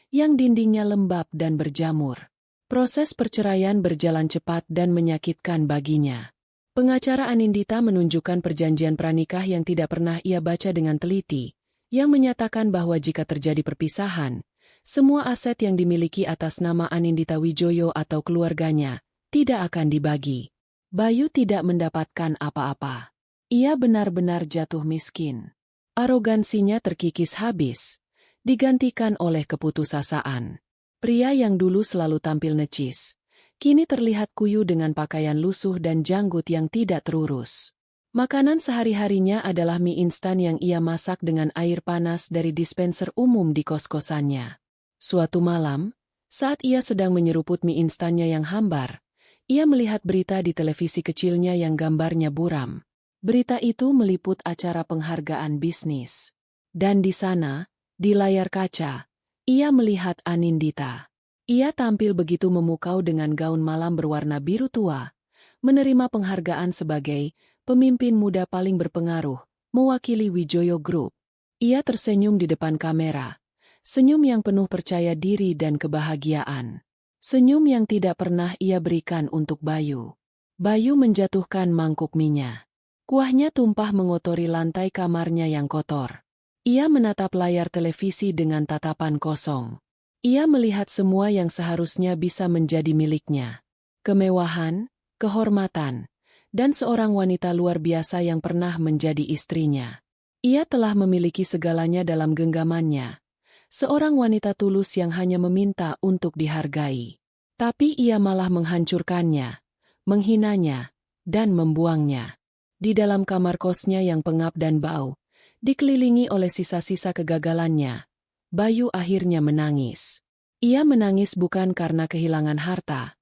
yang dindingnya lembab dan berjamur. Proses perceraian berjalan cepat dan menyakitkan baginya. Pengacara Anindita menunjukkan perjanjian pranikah yang tidak pernah ia baca dengan teliti, yang menyatakan bahwa jika terjadi perpisahan, semua aset yang dimiliki atas nama Anindita Wijoyo atau keluarganya tidak akan dibagi. Bayu tidak mendapatkan apa-apa. Ia benar-benar jatuh miskin. Arogansinya terkikis habis, digantikan oleh keputusasaan. Pria yang dulu selalu tampil necis, kini terlihat kuyu dengan pakaian lusuh dan janggut yang tidak terurus. Makanan sehari-harinya adalah mie instan yang ia masak dengan air panas dari dispenser umum di kos-kosannya. Suatu malam, saat ia sedang menyeruput mie instannya yang hambar, ia melihat berita di televisi kecilnya yang gambarnya buram. Berita itu meliput acara penghargaan bisnis. Dan di sana, di layar kaca, ia melihat Anindita. Ia tampil begitu memukau dengan gaun malam berwarna biru tua, menerima penghargaan sebagai pemimpin muda paling berpengaruh, mewakili Wijoyo Group. Ia tersenyum di depan kamera, senyum yang penuh percaya diri dan kebahagiaan. Senyum yang tidak pernah ia berikan untuk Bayu. Bayu menjatuhkan mangkuk minyak. Kuahnya tumpah mengotori lantai kamarnya yang kotor. Ia menatap layar televisi dengan tatapan kosong. Ia melihat semua yang seharusnya bisa menjadi miliknya. Kemewahan, kehormatan, dan seorang wanita luar biasa yang pernah menjadi istrinya. Ia telah memiliki segalanya dalam genggamannya. Seorang wanita tulus yang hanya meminta untuk dihargai. Tapi ia malah menghancurkannya, menghinanya, dan membuangnya. Di dalam kamar kosnya yang pengap dan bau, dikelilingi oleh sisa-sisa kegagalannya, Bayu akhirnya menangis. Ia menangis bukan karena kehilangan harta,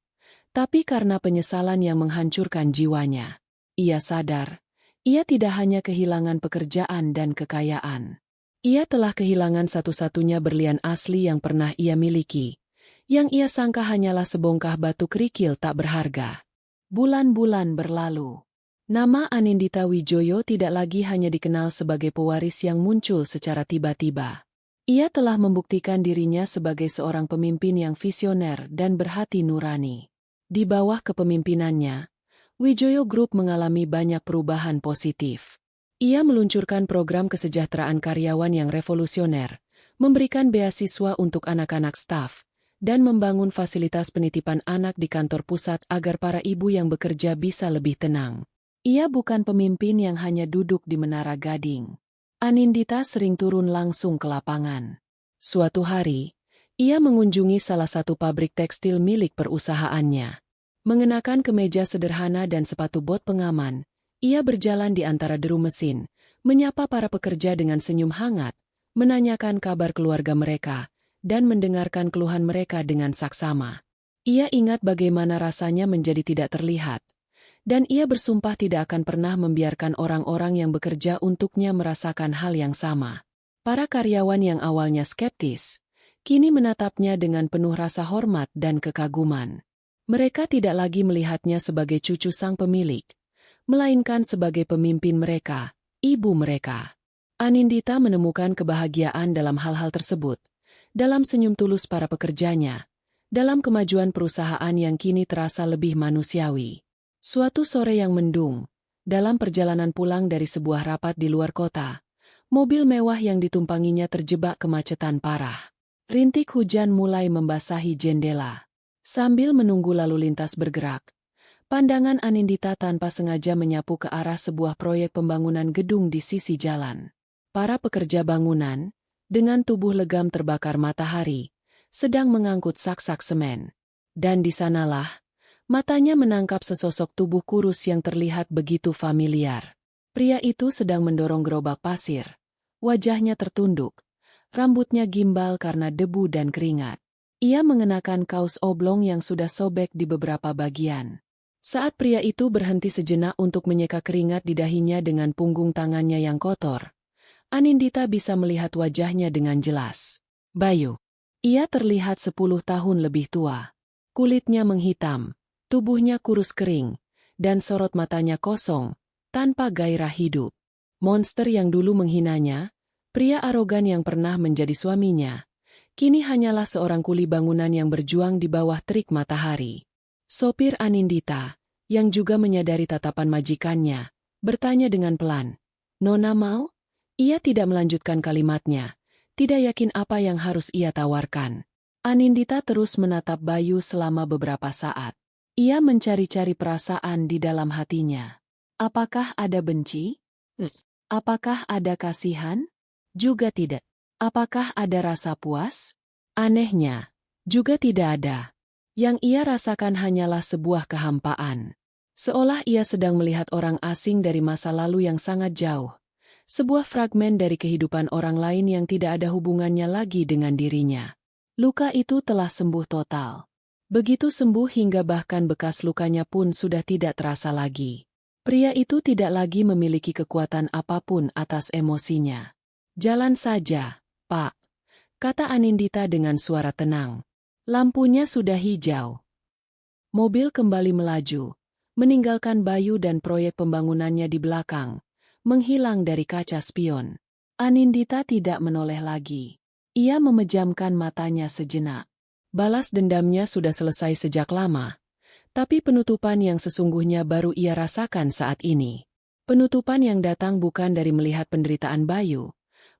tapi karena penyesalan yang menghancurkan jiwanya. Ia sadar, ia tidak hanya kehilangan pekerjaan dan kekayaan. Ia telah kehilangan satu-satunya berlian asli yang pernah ia miliki, yang ia sangka hanyalah sebongkah batu kerikil tak berharga. Bulan-bulan berlalu. Nama Anindita Wijoyo tidak lagi hanya dikenal sebagai pewaris yang muncul secara tiba-tiba. Ia telah membuktikan dirinya sebagai seorang pemimpin yang visioner dan berhati nurani. Di bawah kepemimpinannya, Wijoyo Group mengalami banyak perubahan positif. Ia meluncurkan program kesejahteraan karyawan yang revolusioner, memberikan beasiswa untuk anak-anak staf, dan membangun fasilitas penitipan anak di kantor pusat agar para ibu yang bekerja bisa lebih tenang. Ia bukan pemimpin yang hanya duduk di Menara Gading. Anindita sering turun langsung ke lapangan. Suatu hari, Ia mengunjungi salah satu pabrik tekstil milik perusahaannya. Mengenakan kemeja sederhana dan sepatu bot pengaman, ia berjalan di antara deru mesin, menyapa para pekerja dengan senyum hangat, menanyakan kabar keluarga mereka, dan mendengarkan keluhan mereka dengan saksama. Ia ingat bagaimana rasanya menjadi tidak terlihat, dan ia bersumpah tidak akan pernah membiarkan orang-orang yang bekerja untuknya merasakan hal yang sama. Para karyawan yang awalnya skeptis, kini menatapnya dengan penuh rasa hormat dan kekaguman. Mereka tidak lagi melihatnya sebagai cucu sang pemilik, melainkan sebagai pemimpin mereka, ibu mereka. Anindita menemukan kebahagiaan dalam hal-hal tersebut, dalam senyum tulus para pekerjanya, dalam kemajuan perusahaan yang kini terasa lebih manusiawi. Suatu sore yang mendung, dalam perjalanan pulang dari sebuah rapat di luar kota, mobil mewah yang ditumpanginya terjebak kemacetan parah. Rintik hujan mulai membasahi jendela. Sambil menunggu lalu lintas bergerak, pandangan Anindita tanpa sengaja menyapu ke arah sebuah proyek pembangunan gedung di sisi jalan. Para pekerja bangunan, dengan tubuh legam terbakar matahari, sedang mengangkut sak-sak semen. Dan di sanalah, matanya menangkap sesosok tubuh kurus yang terlihat begitu familiar. Pria itu sedang mendorong gerobak pasir. Wajahnya tertunduk. Rambutnya gimbal karena debu dan keringat. Ia mengenakan kaos oblong yang sudah sobek di beberapa bagian. Saat pria itu berhenti sejenak untuk menyeka keringat di dahinya dengan punggung tangannya yang kotor, Anindita bisa melihat wajahnya dengan jelas. Bayu. Ia terlihat 10 tahun lebih tua. Kulitnya menghitam, tubuhnya kurus kering, dan sorot matanya kosong, tanpa gairah hidup. Monster yang dulu menghinanya, pria arogan yang pernah menjadi suaminya, kini hanyalah seorang kuli bangunan yang berjuang di bawah terik matahari. Sopir Anindita, yang juga menyadari tatapan majikannya, bertanya dengan pelan, "Nona mau?" Ia tidak melanjutkan kalimatnya, tidak yakin apa yang harus ia tawarkan. Anindita terus menatap Bayu selama beberapa saat. Ia mencari-cari perasaan di dalam hatinya. Apakah ada benci? Apakah ada kasihan? Juga tidak. Apakah ada rasa puas? Anehnya, juga tidak ada. Yang ia rasakan hanyalah sebuah kehampaan. Seolah ia sedang melihat orang asing dari masa lalu yang sangat jauh. Sebuah fragmen dari kehidupan orang lain yang tidak ada hubungannya lagi dengan dirinya. Luka itu telah sembuh total. Begitu sembuh hingga bahkan bekas lukanya pun sudah tidak terasa lagi. Pria itu tidak lagi memiliki kekuatan apapun atas emosinya. "Jalan saja, Pak," kata Anindita dengan suara tenang. Lampunya sudah hijau. Mobil kembali melaju, meninggalkan Bayu dan proyek pembangunannya di belakang, menghilang dari kaca spion. Anindita tidak menoleh lagi. Ia memejamkan matanya sejenak. Balas dendamnya sudah selesai sejak lama, tapi penutupan yang sesungguhnya baru ia rasakan saat ini. Penutupan yang datang bukan dari melihat penderitaan Bayu,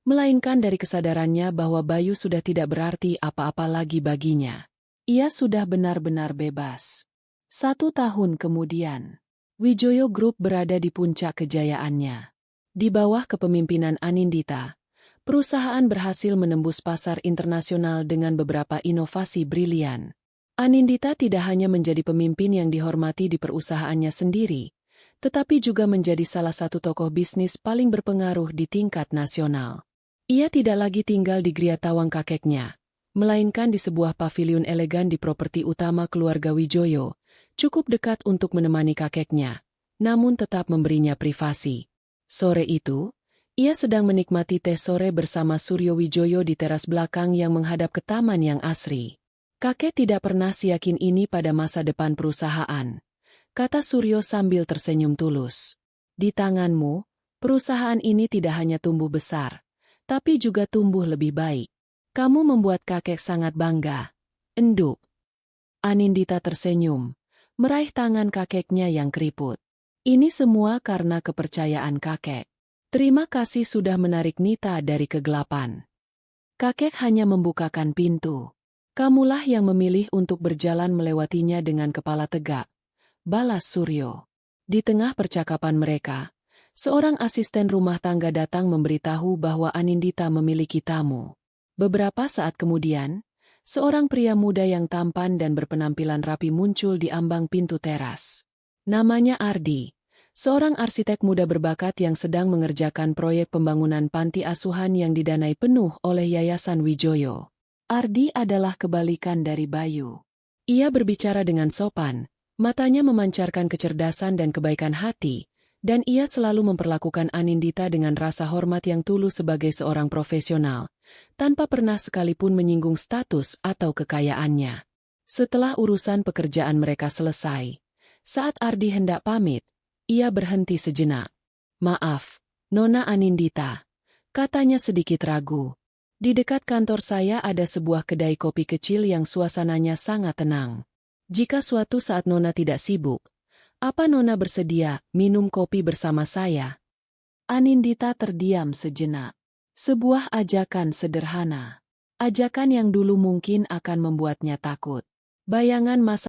melainkan dari kesadarannya bahwa Bayu sudah tidak berarti apa-apa lagi baginya. Ia sudah benar-benar bebas. 1 tahun kemudian, Wijoyo Group berada di puncak kejayaannya. Di bawah kepemimpinan Anindita, perusahaan berhasil menembus pasar internasional dengan beberapa inovasi brilian. Anindita tidak hanya menjadi pemimpin yang dihormati di perusahaannya sendiri, tetapi juga menjadi salah satu tokoh bisnis paling berpengaruh di tingkat nasional. Ia tidak lagi tinggal di Gria Tawang kakeknya, melainkan di sebuah paviliun elegan di properti utama keluarga Wijoyo, cukup dekat untuk menemani kakeknya, namun tetap memberinya privasi. Sore itu, ia sedang menikmati teh sore bersama Suryo Wijoyo di teras belakang yang menghadap ke taman yang asri. "Kakek tidak pernah seyakin ini pada masa depan perusahaan," kata Suryo sambil tersenyum tulus. "Di tanganmu, perusahaan ini tidak hanya tumbuh besar, tapi juga tumbuh lebih baik. Kamu membuat kakek sangat bangga." "Enduk." Anindita tersenyum, meraih tangan kakeknya yang keriput. "Ini semua karena kepercayaan kakek. Terima kasih sudah menarik Nita dari kegelapan. Kakek hanya membukakan pintu. Kamulah yang memilih untuk berjalan melewatinya dengan kepala tegak," balas Suryo. Di tengah percakapan mereka, seorang asisten rumah tangga datang memberitahu bahwa Anindita memiliki tamu. Beberapa saat kemudian, Seorang pria muda yang tampan dan berpenampilan rapi muncul di ambang pintu teras. Namanya Ardi, seorang arsitek muda berbakat yang sedang mengerjakan proyek pembangunan panti asuhan yang didanai penuh oleh Yayasan Wijoyo. Ardi adalah kebalikan dari Bayu. Ia berbicara dengan sopan, matanya memancarkan kecerdasan dan kebaikan hati, dan ia selalu memperlakukan Anindita dengan rasa hormat yang tulus sebagai seorang profesional, tanpa pernah sekalipun menyinggung status atau kekayaannya. Setelah urusan pekerjaan mereka selesai, saat Ardi hendak pamit, ia berhenti sejenak. "Maaf, Nona Anindita," katanya sedikit ragu. "Di dekat kantor saya ada sebuah kedai kopi kecil yang suasananya sangat tenang. Jika suatu saat Nona tidak sibuk, apa Nona bersedia minum kopi bersama saya?" Anindita terdiam sejenak. Sebuah ajakan sederhana. Ajakan yang dulu mungkin akan membuatnya takut. Bayangan masa